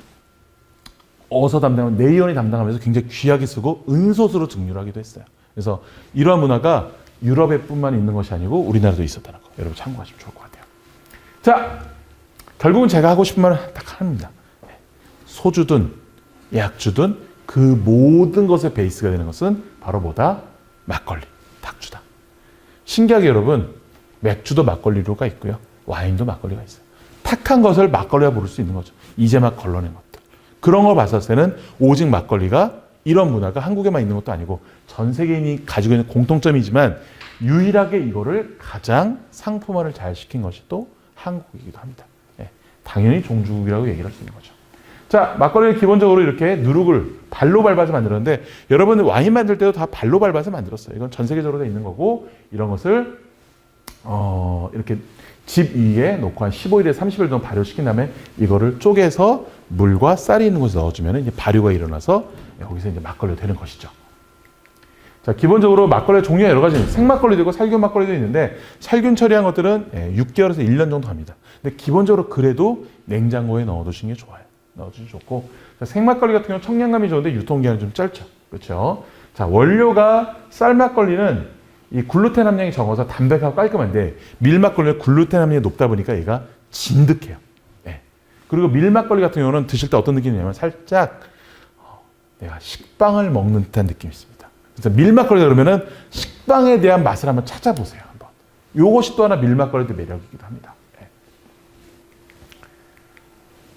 어서 담당하면 내의원이 담당하면서 굉장히 귀하게 쓰고 은소수로 증류를 하기도 했어요. 그래서 이러한 문화가 유럽에 뿐만 있는 것이 아니고 우리나라도 있었다는 거 여러분 참고하시면 좋을 것 같아요. 자, 결국은 제가 하고 싶은 말은 딱 하나입니다. 소주든 약주든 그 모든 것의 베이스가 되는 것은 바로 뭐다? 막걸리, 탁주다. 신기하게 여러분 맥주도 막걸리류가 있고요. 와인도 막걸리가 있어요. 탁한 것을 막걸리라 부를 수 있는 거죠. 이제 막 걸러낸 것들. 그런 걸 봤을 때는 오직 막걸리가 이런 문화가 한국에만 있는 것도 아니고 전 세계인이 가지고 있는 공통점이지만 유일하게 이거를 가장 상품화를 잘 시킨 것이 또 한국이기도 합니다. 당연히 종주국이라고 얘기를 할 수 있는 거죠. 자, 막걸리를 기본적으로 이렇게 누룩을 발로 밟아서 만들었는데 여러분 와인 만들 때도 다 발로 밟아서 만들었어요. 이건 전 세계적으로 다 있는 거고 이런 것을 이렇게 집 위에 놓고 한 15일에서 30일 정도 발효시킨 다음에 이거를 쪼개서 물과 쌀이 있는 곳에 넣어주면 이제 발효가 일어나서 거기서 이제 막걸리가 되는 것이죠. 자, 기본적으로 막걸리 종류가 여러 가지 있습니다. 생막걸리도 있고 살균 막걸리도 있는데 살균 처리한 것들은 6개월에서 1년 정도 합니다. 근데 기본적으로 그래도 냉장고에 넣어두시는 게 좋아요. 넣어주시면 좋고 생막걸리 같은 경우는 청량감이 좋은데 유통기한이 좀 짧죠. 그렇죠? 자, 원료가 쌀막걸리는 이 글루텐 함량이 적어서 담백하고 깔끔한데 밀막걸리는 글루텐 함량이 높다 보니까 얘가 진득해요. 그리고 밀막걸리 같은 경우는 드실 때 어떤 느낌이냐면 살짝 내가 식빵을 먹는 듯한 느낌이 있습니다. 그래서 밀막걸리 그러면은 식빵에 대한 맛을 한번 찾아보세요. 한번. 요것이 또 하나 밀막걸리의 매력이기도 합니다.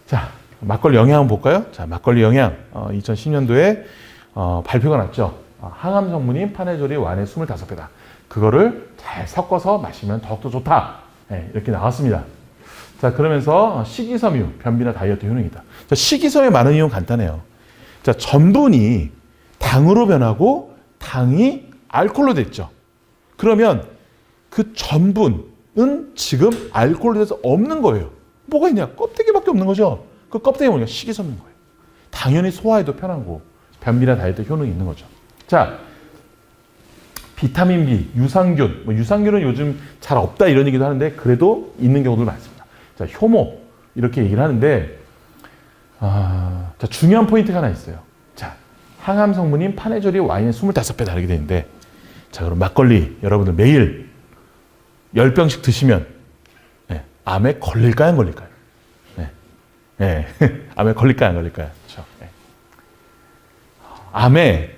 자, 막걸리 영양 한번 볼까요? 자, 막걸리 영양 2010년도에 발표가 났죠. 항암 성분인 파네졸이 완의 25배다. 그거를 잘 섞어서 마시면 더욱더 좋다. 이렇게 나왔습니다. 자, 그러면서 식이섬유, 변비나 다이어트 효능이다. 자, 식이섬유의 많은 이유는 간단해요. 자, 전분이 당으로 변하고 당이 알코올로 됐죠. 그러면 그 전분은 지금 알코올로 돼서 없는 거예요. 뭐가 있냐? 껍데기밖에 없는 거죠. 그 껍데기 뭐냐? 식이섬유인 거예요. 당연히 소화에도 편하고 변비나 다이어트 효능이 있는 거죠. 자, 비타민 B, 유산균, 유산균은 요즘 잘 없다 이런 얘기도 하는데 그래도 있는 경우도 많습니다. 자, 효모 이렇게 얘기를 하는데 자, 중요한 포인트가 하나 있어요. 자, 항암 성분인 파네졸이 와인의 25배 다르게 되는데 자, 그럼 막걸리 여러분들 매일 10병씩 드시면 암에 걸릴까요, 안 걸릴까요? 암에 걸릴까요, 안 걸릴까요? 그렇죠. 암에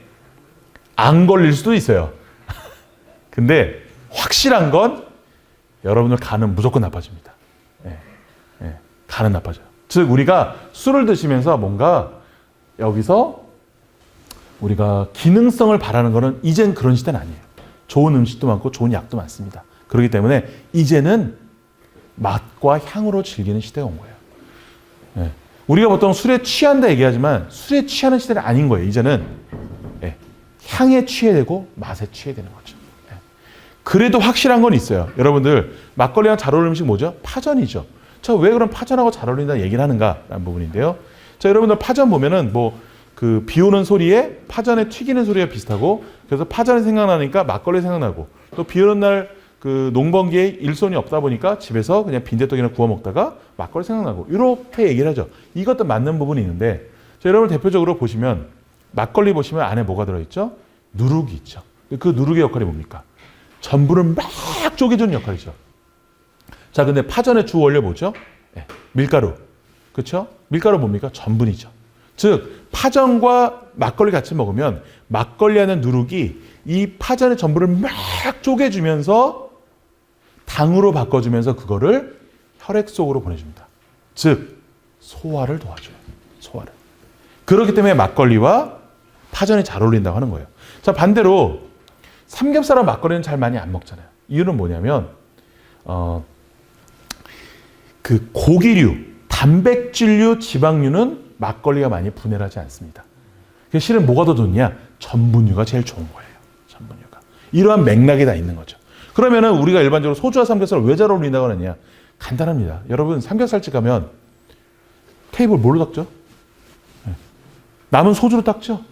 안 걸릴 수도 있어요. 근데 확실한 건 여러분들 간은 무조건 나빠집니다. 간은 나빠져요. 즉 우리가 술을 드시면서 뭔가 여기서 우리가 기능성을 바라는 거는 이젠 그런 시대는 아니에요. 좋은 음식도 많고 좋은 약도 많습니다. 그렇기 때문에 이제는 맛과 향으로 즐기는 시대가 온 거예요. 우리가 보통 술에 취한다 얘기하지만 술에 취하는 시대는 아닌 거예요. 이제는 향에 취해야 되고 맛에 취해야 되는 거죠. 그래도 확실한 건 있어요. 여러분들 막걸리랑 잘 어울리는 음식 뭐죠? 파전이죠. 자, 왜 그럼 파전하고 잘 어울린다 얘기를 하는가라는 부분인데요. 자, 여러분들 파전 보면은 그 비 오는 소리에 파전에 튀기는 소리가 비슷하고 그래서 파전이 생각나니까 막걸리 생각나고 또 비 오는 날 그 농번기에 일손이 없다 보니까 집에서 그냥 빈대떡이나 구워 먹다가 막걸리 생각나고 이렇게 얘기를 하죠. 이것도 맞는 부분이 있는데 자, 여러분 대표적으로 보시면 막걸리 보시면 안에 뭐가 들어있죠? 누룩이 있죠. 그 누룩의 역할이 뭡니까? 전분을 막 쪼개주는 역할이죠. 자, 근데 파전의 주 원료 뭐죠? 밀가루. 그렇죠? 밀가루 뭡니까? 전분이죠. 즉 파전과 막걸리 같이 먹으면 막걸리 안에 누룩이 이 파전의 전분을 막 쪼개주면서 당으로 바꿔주면서 그거를 혈액 속으로 보내줍니다. 즉 소화를 도와줘요. 소화를. 그렇기 때문에 막걸리와 파전이 잘 어울린다고 하는 거예요. 자, 반대로 삼겹살과 막걸리는 잘 많이 안 먹잖아요. 이유는 뭐냐면 그 고기류, 단백질류, 지방류는 막걸리가 많이 분해를 하지 않습니다. 그래서 실은 뭐가 더 좋냐? 전분류가 제일 좋은 거예요. 전분류가. 이러한 맥락이 다 있는 거죠. 그러면은 우리가 일반적으로 소주와 삼겹살을 왜 잘 어울린다고 하느냐? 간단합니다. 여러분 삼겹살집 가면 테이블 뭘로 닦죠? 남은 소주로 닦죠?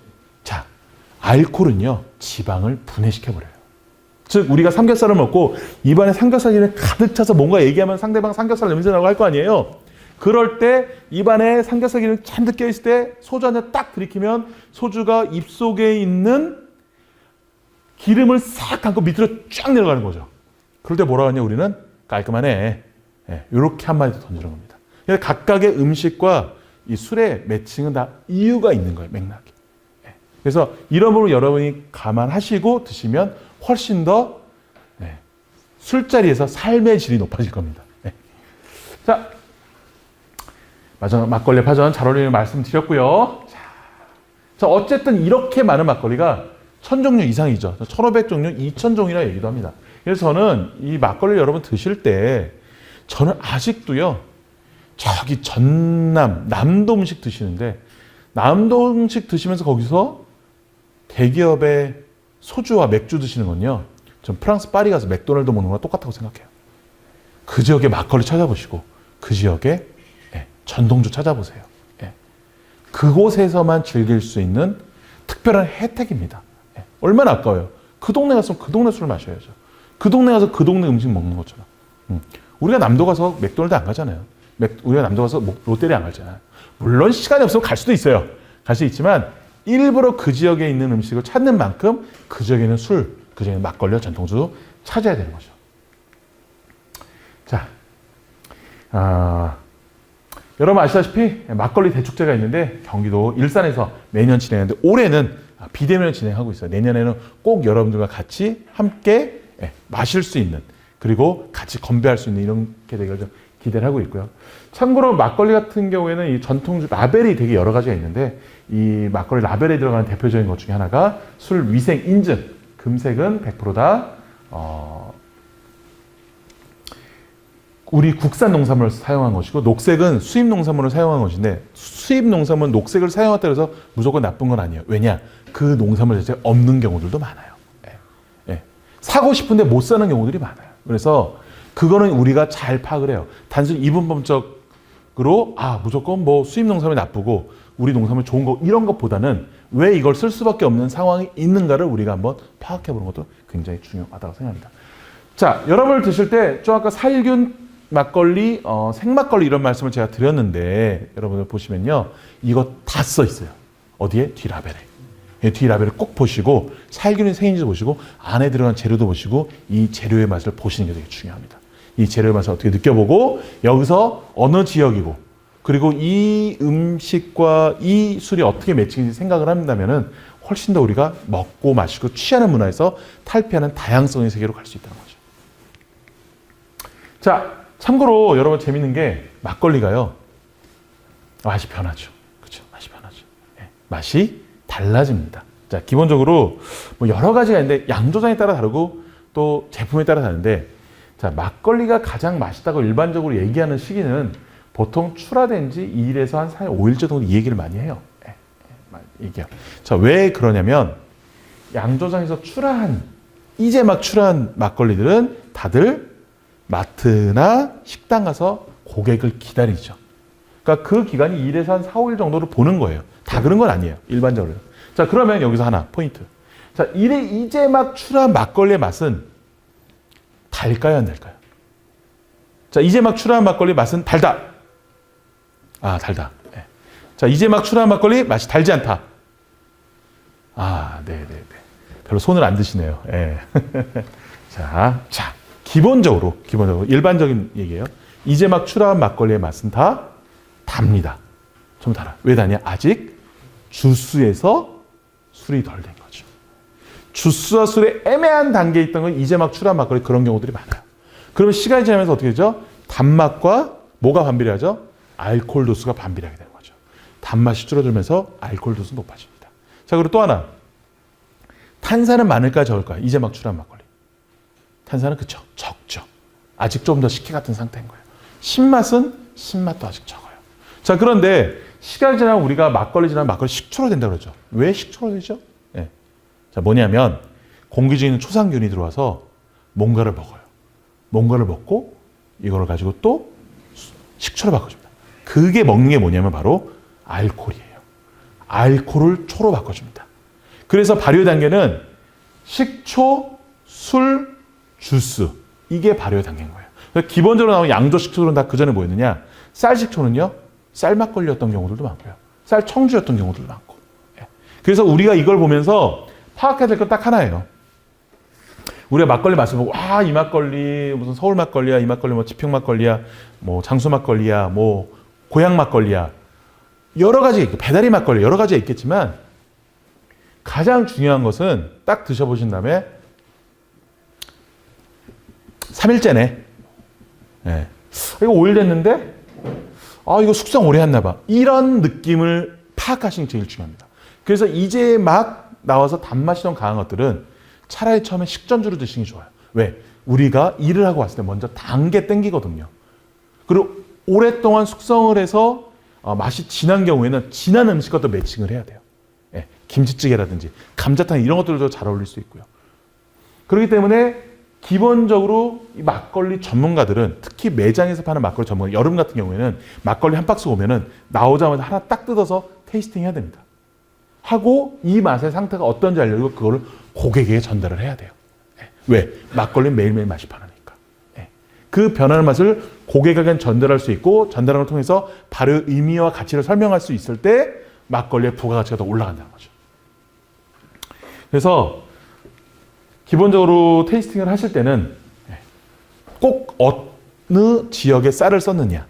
자, 알코올은요, 지방을 분해시켜버려요. 즉, 우리가 삼겹살을 먹고 입안에 삼겹살이 가득 차서 뭔가 얘기하면 상대방 삼겹살 냄새나고 할 거 아니에요? 그럴 때 입안에 삼겹살 기름이 잔뜩 껴있을 때 소주 한 잔 딱 들이키면 소주가 입속에 있는 기름을 싹 감고 밑으로 쫙 내려가는 거죠. 그럴 때 뭐라 하냐, 우리는? 깔끔하네. 이렇게 한마디 더 던지는 겁니다. 각각의 음식과 이 술의 매칭은 다 이유가 있는 거예요, 맥락이. 그래서 이런 부분을 여러분이 감안하시고 드시면 훨씬 더 술자리에서 삶의 질이 높아질 겁니다. 자, 막걸리 파전 잘 어울리는 말씀 드렸고요. 자, 어쨌든 이렇게 많은 막걸리가 1000종류 이상이죠. 1500종류, 2000종이라 얘기도 합니다. 그래서 저는 이 막걸리 여러분 드실 때 저는 아직도요, 저기 전남, 남도 음식 드시는데 남도 음식 드시면서 거기서 대기업의 소주와 맥주 드시는 건요, 전 프랑스 파리 가서 맥도날드 먹는 거랑 똑같다고 생각해요. 그 지역의 막걸리 찾아보시고 그 지역의 전통주 찾아보세요. 그곳에서만 즐길 수 있는 특별한 혜택입니다. 얼마나 아까워요. 그 동네 갔으면 그 동네 술을 마셔야죠. 그 동네 가서 그 동네 음식 먹는 것처럼. 우리가 남도 가서 맥도날드 안 가잖아요. 우리가 남도 가서 롯데리아 안 가잖아요. 물론 시간이 없으면 갈 수도 있어요. 갈 수 있지만 일부러 그 지역에 있는 음식을 찾는 만큼 그 지역에 있는 술, 그 지역에 있는 막걸리와 전통주 찾아야 되는 거죠. 자, 여러분 아시다시피 막걸리 대축제가 있는데 경기도 일산에서 매년 진행하는데 올해는 비대면 진행하고 있어요. 내년에는 꼭 여러분들과 같이 함께 마실 수 있는, 그리고 같이 건배할 수 있는 이렇게 되기를 좀 기대를 하고 있고요. 참고로 막걸리 같은 경우에는 이 전통주 라벨이 되게 여러 가지가 있는데 이 막걸리 라벨에 들어가는 대표적인 것 중에 하나가 술 위생 인증. 금색은 100%다 우리 국산 농산물을 사용한 것이고, 녹색은 수입 농산물을 사용한 것인데, 수입 농산물은 녹색을 사용했다고 해서 무조건 나쁜 건 아니에요. 왜냐? 그 농산물 자체가 없는 경우들도 많아요. 사고 싶은데 못 사는 경우들이 많아요. 그래서 그거는 우리가 잘 파악을 해요. 단순히 이분법적으로 무조건 뭐 수입 농산물이 나쁘고 우리 농산물 좋은 거 이런 것보다는 왜 이걸 쓸 수밖에 없는 상황이 있는가를 우리가 한번 파악해 보는 것도 굉장히 중요하다고 생각합니다. 자, 여러분을 드실 때 좀 아까 살균 막걸리, 생막걸리 이런 말씀을 제가 드렸는데 여러분들 보시면요, 이거 다 써 있어요. 어디에? 뒷라벨에. 뒷라벨을 꼭 보시고 살균이 생인지 보시고 안에 들어간 재료도 보시고 이 재료의 맛을 보시는 게 되게 중요합니다. 이 재료의 맛을 어떻게 느껴보고 여기서 어느 지역이고 그리고 이 음식과 이 술이 어떻게 매칭인지 생각을 한다면은 훨씬 더 우리가 먹고 마시고 취하는 문화에서 탈피하는 다양성의 세계로 갈 수 있다는 거죠. 자, 참고로 여러분 재밌는 게 막걸리가요, 맛이 변하죠. 그렇죠? 맛이 변하죠. 맛이 달라집니다. 자, 기본적으로 뭐 여러 가지가 있는데 양조장에 따라 다르고 또 제품에 따라 다른데, 자, 막걸리가 가장 맛있다고 일반적으로 얘기하는 시기는 보통 출하된 지 2일에서 한 4일, 5일째 정도 이 얘기를 많이 해요. 얘기해요. 자, 왜 그러냐면 양조장에서 이제 막 출하한 막걸리들은 다들 마트나 식당 가서 고객을 기다리죠. 그러니까 그 기간이 2일에서 한 4, 5일 정도를 보는 거예요. 다 그런 건 아니에요. 일반적으로. 자, 그러면 여기서 하나 포인트. 자, 이제 막 출하한 막걸리의 맛은 달까요, 안 달까요? 자, 이제 막 출하한 막걸리 맛은 달다. 달다. 네. 자, 이제 막 출하한 막걸리 맛이 달지 않다. 네네네. 별로 손을 안 드시네요. 네. 자, 기본적으로 일반적인 얘기예요. 이제 막 출하한 막걸리의 맛은 다 답니다. 좀 달아. 왜 다냐? 아직 주스에서 술이 덜 된 거죠. 주스와 술의 애매한 단계에 있던 건 이제 막 출하한 막걸리 그런 경우들이 많아요. 그러면 시간이 지나면서 어떻게 되죠? 단맛과 뭐가 반비례하죠? 알코올 도수가 반비례하게 되는 거죠. 단맛이 줄어들면서 알코올 도수 높아집니다. 자, 그리고 또 하나. 탄산은 많을까 적을까? 이제 막 출한 막걸리. 탄산은 그쵸? 적죠. 아직 좀 더 식혜 같은 상태인 거예요. 신맛도 아직 적어요. 자, 그런데 시간이 지나면 우리가 막걸리 지나면 막걸리 식초로 된다고 그러죠. 왜 식초로 되죠? 네. 자, 뭐냐면 공기 중에 있는 초상균이 들어와서 뭔가를 먹어요. 뭔가를 먹고 이걸 가지고 또 식초로 바꿔줍니다. 그게 먹는 게 뭐냐면 바로 알코올이에요. 알코올을 초로 바꿔줍니다. 그래서 발효 단계는 식초, 술, 주스 이게 발효 단계인 거예요. 그래서 기본적으로 나오는 양조 식초들은 다 그 전에 뭐였느냐? 쌀 식초는요, 쌀 막걸리였던 경우들도 많고요, 쌀 청주였던 경우들도 많고. 그래서 우리가 이걸 보면서 파악해야 될 건 딱 하나예요. 우리가 막걸리 맛을 보고 이 막걸리 무슨 서울 막걸리야, 이 막걸리 뭐 지평 막걸리야, 뭐 장수 막걸리야, 뭐 고향 막걸리야, 여러 가지 배다리 막걸리 여러 가지가 있겠지만 가장 중요한 것은 딱 드셔보신 다음에 3일째네. 네. 이거 5일 됐는데 이거 숙성 오래 했나 봐. 이런 느낌을 파악하시는 게 제일 중요합니다. 그래서 이제 막 나와서 단맛이 좀 강한 것들은 차라리 처음에 식전주로 드시는 게 좋아요. 왜? 우리가 일을 하고 왔을 때 먼저 단 게 땡기거든요. 그리고 오랫동안 숙성을 해서 맛이 진한 경우에는 진한 음식과 또 매칭을 해야 돼요. 예, 김치찌개라든지 감자탕 이런 것들도 잘 어울릴 수 있고요. 그렇기 때문에 기본적으로 이 막걸리 전문가들은 특히 매장에서 파는 막걸리 전문가, 여름 같은 경우에는 막걸리 한 박스 오면은 나오자마자 하나 딱 뜯어서 테이스팅 해야 됩니다. 하고 이 맛의 상태가 어떤지 알려주고 그거를 고객에게 전달을 해야 돼요. 왜? 막걸리는 매일매일 맛이 변하니까. 그 변하는 맛을 고객에게 전달할 수 있고 전달하는 걸 통해서 바로 의미와 가치를 설명할 수 있을 때 막걸리의 부가가치가 더 올라간다는 거죠. 그래서 기본적으로 테이스팅을 하실 때는 꼭 어느 지역의 쌀을 썼느냐,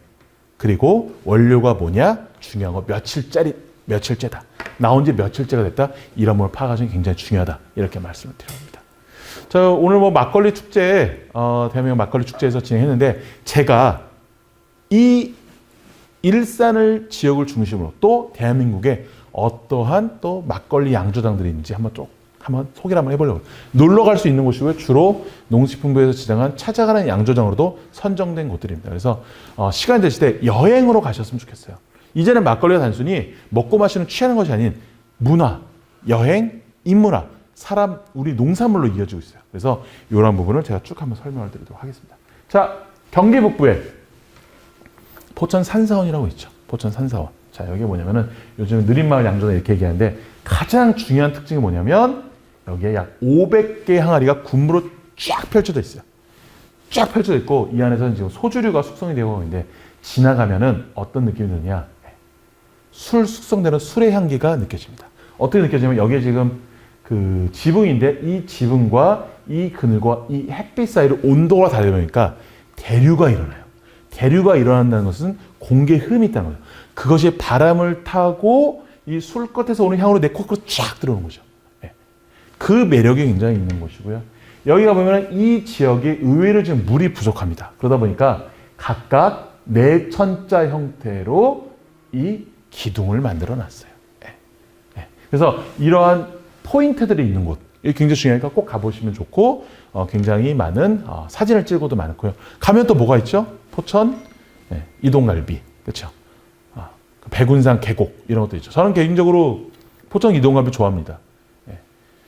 그리고 원료가 뭐냐, 중요한 거 며칠째다. 나온 지 며칠째가 됐다. 이런 걸 파악하시는 게 굉장히 중요하다. 이렇게 말씀을 드립니다. 자, 오늘 뭐 막걸리 축제, 대한민국 막걸리 축제에서 진행했는데 제가 이 일산을 지역을 중심으로 또 대한민국에 어떠한 또 막걸리 양조장들이 있는지 한번 소개를 한번 해보려고. 놀러 갈 수 있는 곳이고요. 주로 농식품부에서 지정한 찾아가는 양조장으로도 선정된 곳들입니다. 그래서 시간 되실 때 여행으로 가셨으면 좋겠어요. 이제는 막걸리가 단순히 먹고 마시는 취하는 것이 아닌 문화, 여행, 인문화, 사람, 우리 농산물로 이어지고 있어요. 그래서 이런 부분을 제가 쭉 한번 설명을 드리도록 하겠습니다. 자, 경기 북부에 포천 산사원이라고 있죠. 포천 산사원. 자, 여기 뭐냐면은 요즘 느린마을 양조장 이렇게 얘기하는데 가장 중요한 특징이 뭐냐면 여기에 약 500개의 항아리가 군부로 쫙 펼쳐져 있어요. 쫙 펼쳐져 있고 이 안에서는 지금 소주류가 숙성이 되고 있는데 지나가면은 어떤 느낌이 드냐? 술 숙성되는 술의 향기가 느껴집니다. 어떻게 느껴지냐면 여기에 지금 그 지붕인데 이 지붕과 이 그늘과 이 햇빛 사이로 온도가 다르니까 대류가 일어나요. 대류가 일어난다는 것은 공기에 흐름이 있다는 거예요. 그것이 바람을 타고 이 술 끝에서 오는 향으로 내 코로 쫙 들어오는 거죠. 그 매력이 굉장히 있는 곳이고요. 여기가 보면 이 지역이 의외로 지금 물이 부족합니다. 그러다 보니까 각각 내천자 형태로 이 기둥을 만들어 놨어요. 그래서 이러한 포인트들이 있는 곳, 이게 굉장히 중요하니까 꼭 가보시면 좋고, 굉장히 많은 사진을 찍어도 많고요. 가면 또 뭐가 있죠? 포천 이동갈비, 그렇죠? 백운산 계곡 이런 것도 있죠. 저는 개인적으로 포천 이동갈비 좋아합니다.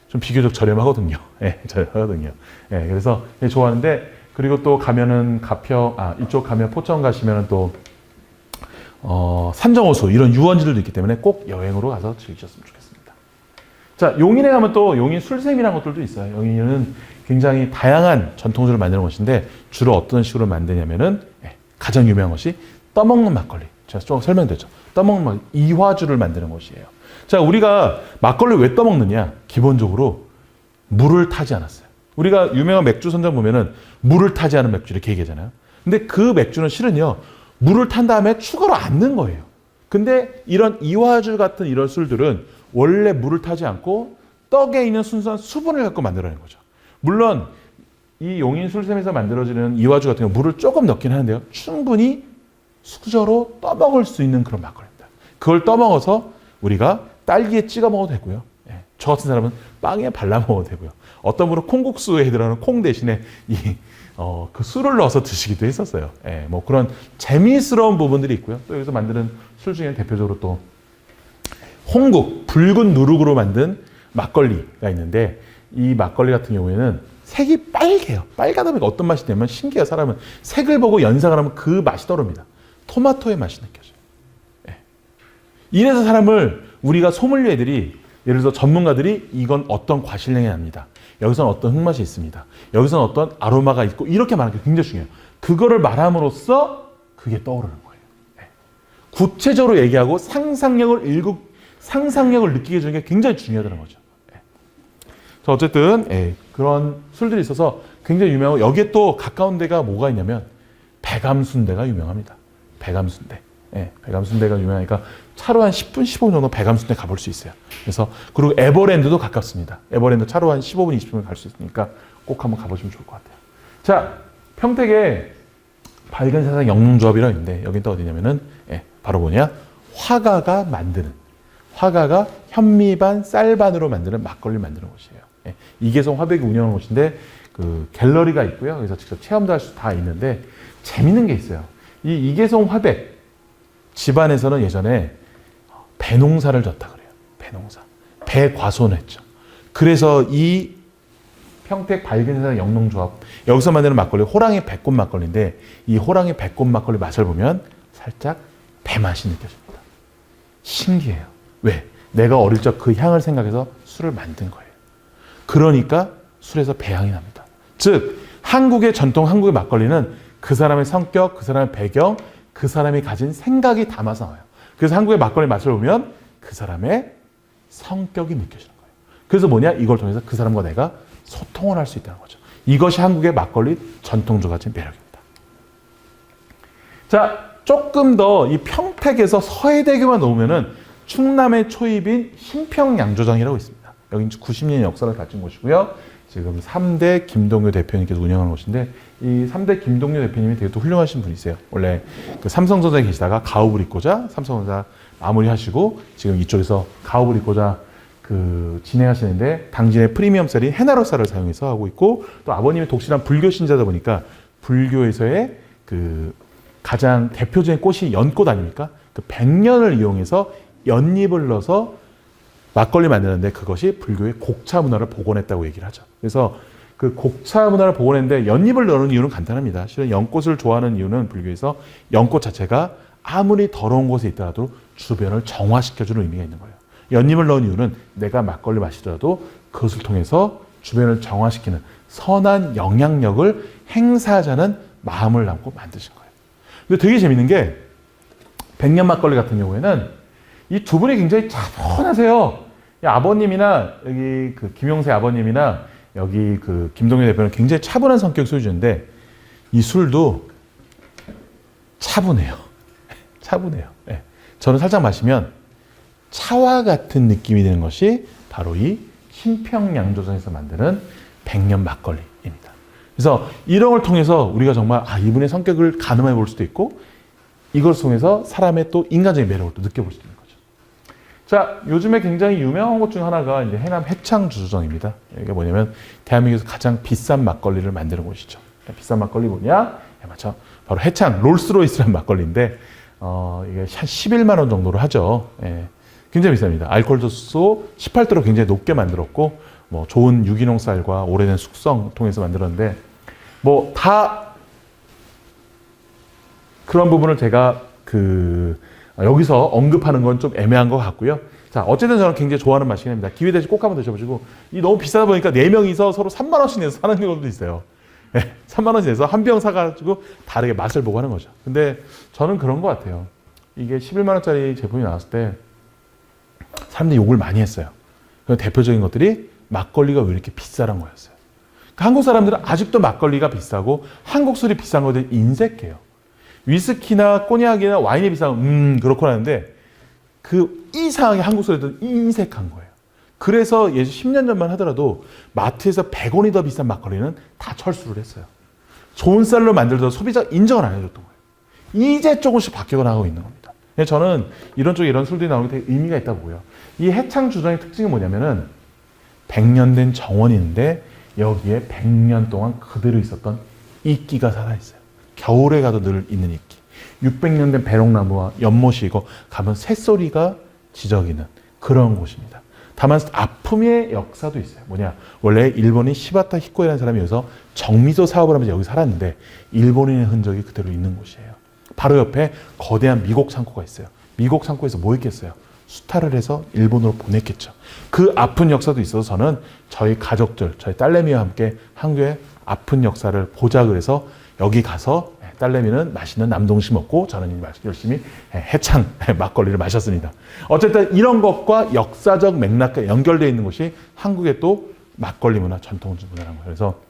좀 비교적 저렴하거든요. 저렴하거든요. 그래서 좋아하는데, 그리고 또 가면은 이쪽 가면 포천 가시면은 또 산정호수 이런 유원지들도 있기 때문에 꼭 여행으로 가서 즐기셨으면 좋겠습니다. 자, 용인에 가면 또 용인 술샘이라는 것들도 있어요. 용인은 굉장히 다양한 전통주를 만드는 곳인데 주로 어떤 식으로 만드냐면은 가장 유명한 것이 떠먹는 막걸리. 제가 좀 설명드렸죠. 떠먹는 막걸리, 이화주를 만드는 곳이에요. 자, 우리가 막걸리를 왜 떠먹느냐? 기본적으로 물을 타지 않았어요. 우리가 유명한 맥주 선전 보면은 물을 타지 않은 맥주 이렇게 얘기하잖아요. 근데 그 맥주는 실은요, 물을 탄 다음에 추가로 안 넣은 거예요. 근데 이런 이화주 같은 이런 술들은 원래 물을 타지 않고 떡에 있는 순수한 수분을 갖고 만들어낸 거죠. 물론 이 용인 술샘에서 만들어지는 이화주 같은 경우 물을 조금 넣긴 하는데요. 충분히 수저로 떠먹을 수 있는 그런 막걸리입니다. 그걸 떠먹어서 우리가 딸기에 찍어 먹어도 되고요. 예, 저 같은 사람은 빵에 발라 먹어도 되고요. 어떤 분은 콩국수에 들어가는 콩 대신에 그 술을 넣어서 드시기도 했었어요. 예, 뭐 그런 재미스러운 부분들이 있고요. 또 여기서 만드는 술 중에 대표적으로 또 홍국, 붉은 누룩으로 만든 막걸리가 있는데 이 막걸리 같은 경우에는 색이 빨개요. 빨가다 보니까 어떤 맛이 되면 신기해요. 사람은 색을 보고 연상을 하면 그 맛이 떠오릅니다. 토마토의 맛이 느껴져요. 예. 이래서 사람을 우리가 소믈리에들이 예를 들어서 전문가들이 이건 어떤 과실량이 납니다. 여기서는 어떤 흙맛이 있습니다. 여기서는 어떤 아로마가 있고 이렇게 말하는 게 굉장히 중요해요. 그거를 말함으로써 그게 떠오르는 거예요. 예. 구체적으로 얘기하고 상상력을 느끼게 해주는 게 굉장히 중요하다는 거죠. 예. 어쨌든 그런 술들이 있어서 굉장히 유명하고 여기에 또 가까운 데가 뭐가 있냐면 백암순대가 유명합니다. 백암순대. 예, 백암순대가 유명하니까 차로 한 10분, 15분 정도 백암순대 가볼 수 있어요. 그래서 그리고 에버랜드도 가깝습니다. 에버랜드 차로 한 15분, 20분 갈 수 있으니까 꼭 한번 가보시면 좋을 것 같아요. 자, 평택에 밝은 세상 영농조합이라고 있는데 여긴 또 어디냐면은 바로 뭐냐? 화가가 현미반, 쌀반으로 만드는 막걸리를 만드는 곳이에요. 예, 이계성 화백이 운영하는 곳인데 그 갤러리가 있고요. 그래서 직접 체험도 할 수 다 있는데 재밌는 게 있어요. 이 이계성 화백 집안에서는 예전에 배농사를 졌다 그래요. 배농사. 배과손했죠. 그래서 이 평택 밝은 세상 영농조합 여기서 만드는 막걸리 호랑이 배꽃 막걸리인데 이 호랑이 배꽃 막걸리 맛을 보면 살짝 배 맛이 느껴집니다. 신기해요. 왜? 내가 어릴 적 그 향을 생각해서 술을 만든 거예요. 그러니까 술에서 배향이 납니다. 즉 한국의 막걸리는 그 사람의 성격, 그 사람의 배경, 그 사람이 가진 생각이 담아서 나와요. 그래서 한국의 막걸리 맛을 보면 그 사람의 성격이 느껴지는 거예요. 그래서 뭐냐? 이걸 통해서 그 사람과 내가 소통을 할 수 있다는 거죠. 이것이 한국의 막걸리 전통주가 가진 매력입니다. 자, 조금 더 이 평택에서 서해대교만 넘으면은 충남의 초입인 신평양조장이라고 있습니다. 여기는 90년 역사를 가진 곳이고요. 지금 3대 김동효 대표님께서 운영하는 곳인데 이 3대 김동효 대표님이 되게 또 훌륭하신 분이세요. 원래 그 삼성전자에 계시다가 가업을 잇고자 삼성전자 마무리하시고 지금 이쪽에서 가업을 잇고자 그 진행하시는데 당진의 프리미엄 쌀인 헤나로쌀을 사용해서 하고 있고 또 아버님이 독실한 불교 신자다 보니까 불교에서의 그 가장 대표적인 꽃이 연꽃 아닙니까? 그 백년을 이용해서 연잎을 넣어서 막걸리 만드는데 그것이 불교의 곡차 문화를 복원했다고 얘기를 하죠. 그래서 그 곡차 문화를 복원했는데 연잎을 넣는 이유는 간단합니다. 실은 연꽃을 좋아하는 이유는 불교에서 연꽃 자체가 아무리 더러운 곳에 있더라도 주변을 정화시켜주는 의미가 있는 거예요. 연잎을 넣은 이유는 내가 막걸리 마시더라도 그것을 통해서 주변을 정화시키는 선한 영향력을 행사하자는 마음을 담고 만드신 거예요. 근데 되게 재밌는 게 백년 막걸리 같은 경우에는 이 두 분이 굉장히 차분하세요. 아버님이나 여기 그 김용세 아버님이나 여기 그 김동효 대표는 굉장히 차분한 성격 소유주인데 이 술도 차분해요. 차분해요. 네. 저는 살짝 마시면 차와 같은 느낌이 드는 것이 바로 이 신평양조장에서 만드는 백년 막걸리입니다. 그래서 이런 걸 통해서 우리가 정말 이분의 성격을 가늠해 볼 수도 있고 이걸 통해서 사람의 또 인간적인 매력을 또 느껴볼 수도 있는 거죠. 자, 요즘에 굉장히 유명한 곳 중 하나가 이제 해남 해창주조정입니다. 이게 뭐냐면 대한민국에서 가장 비싼 막걸리를 만드는 곳이죠. 비싼 막걸리 뭐냐? 맞죠. 바로 해창 롤스로이스라는 막걸리인데 이게 한 11만 원 정도로 하죠. 예, 굉장히 비쌉니다. 알코올 도수 18도로 굉장히 높게 만들었고 뭐 좋은 유기농 쌀과 오래된 숙성 통해서 만들었는데 뭐 다 그런 부분을 제가 여기서 언급하는 건 좀 애매한 것 같고요. 자, 어쨌든 저는 굉장히 좋아하는 맛이긴 합니다. 기회 되시 꼭 한번 드셔보시고 이 너무 비싸다 보니까 4명이서 서로 3만 원씩 내서 사는 경우도 있어요. 네, 3만 원씩 내서 한 병 사가지고 다르게 맛을 보고 하는 거죠. 근데 저는 그런 것 같아요. 이게 11만 원짜리 제품이 나왔을 때 사람들이 욕을 많이 했어요. 대표적인 것들이 막걸리가 왜 이렇게 비싸란 거였어요. 그러니까 한국 사람들은 아직도 막걸리가 비싸고 한국 술이 비싼 것들 인색해요. 위스키나 꼬냑이나 와인이 비싸면 그렇구나 하는데 그 이상하게 한국 술에도 인색한 거예요. 그래서 예전 10년 전만 하더라도 마트에서 100원이 더 비싼 막걸리는 다 철수를 했어요. 좋은 쌀로 만들어서 소비자가 인정을 안 해줬던 거예요. 이제 조금씩 바뀌어 나가고 있는 겁니다. 저는 이런 쪽에 이런 술들이 나오는 게 되게 의미가 있다고 보고요. 이 해창 주정의 특징이 뭐냐면은 100년 된 정원인데 여기에 100년 동안 그대로 있었던 이끼가 살아있어요. 겨울에 가도 늘 있는 이끼. 600년 된 배롱나무와 연못이 이거 가면 새소리가 지저귀는 그런 곳입니다. 다만 아픔의 역사도 있어요. 뭐냐? 원래 일본인 시바타 히코이라는 사람이 여기서 정미소 사업을 하면서 여기 살았는데 일본인의 흔적이 그대로 있는 곳이에요. 바로 옆에 거대한 미곡 창고가 있어요. 미곡 창고에서 뭐 했겠어요? 수탈을 해서 일본으로 보냈겠죠. 그 아픈 역사도 있어서 저는 저희 가족들, 저희 딸내미와 함께 한국의 아픈 역사를 보자 그래서 여기 가서 딸내미는 맛있는 남동시 먹고 저는 열심히 해창 막걸리를 마셨습니다. 어쨌든 이런 것과 역사적 맥락과 연결되어 있는 것이 한국의 또 막걸리 문화, 전통주 문화라는 거예요. 그래서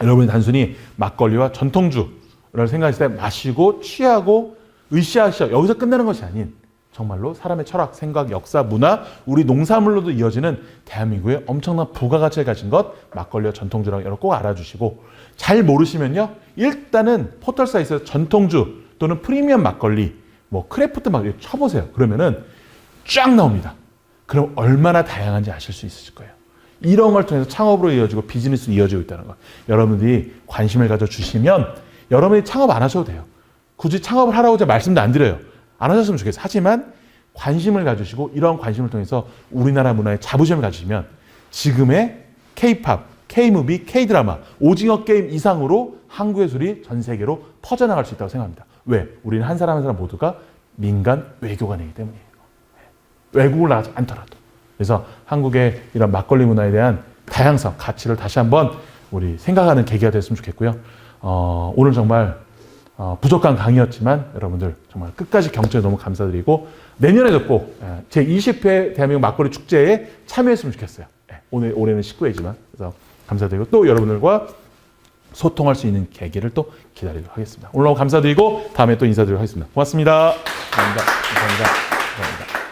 여러분이 단순히 막걸리와 전통주를 생각했을 때 마시고 취하고 으쌰으쌰 여기서 끝나는 것이 아닌 정말로 사람의 철학, 생각, 역사, 문화, 우리 농산물로도 이어지는 대한민국의 엄청난 부가가치를 가진 것 막걸리와 전통주라고 여러분 꼭 알아주시고 잘 모르시면요. 일단은 포털 사이트에서 전통주 또는 프리미엄 막걸리, 뭐 크래프트 막걸리 쳐보세요. 그러면은 쫙 나옵니다. 그럼 얼마나 다양한지 아실 수 있으실 거예요. 이런 걸 통해서 창업으로 이어지고 비즈니스로 이어지고 있다는 거. 여러분들이 관심을 가져주시면 여러분이 창업 안 하셔도 돼요. 굳이 창업을 하라고 제가 말씀도 안 드려요. 안 하셨으면 좋겠어요. 하지만 관심을 가지시고 이런 관심을 통해서 우리나라 문화에 자부심을 가지시면 지금의 K-팝, K-무비, K-드라마, 오징어 게임 이상으로 한국의 술이 전 세계로 퍼져나갈 수 있다고 생각합니다. 왜? 우리는 한 사람 한 사람 모두가 민간 외교관이기 때문이에요. 외국을 나가지 않더라도. 그래서 한국의 이런 막걸리 문화에 대한 다양성, 가치를 다시 한번 우리 생각하는 계기가 됐으면 좋겠고요. 오늘 정말 부족한 강의였지만 여러분들 정말 끝까지 경청에 너무 감사드리고 내년에도 꼭 제20회 대한민국 막걸리 축제에 참여했으면 좋겠어요. 올해는 19회지만 그래서 감사드리고 또 여러분들과 소통할 수 있는 계기를 또 기다리도록 하겠습니다. 오늘 너무 감사드리고 다음에 또 인사드리도록 하겠습니다. 고맙습니다. 감사합니다. 감사합니다. 감사합니다.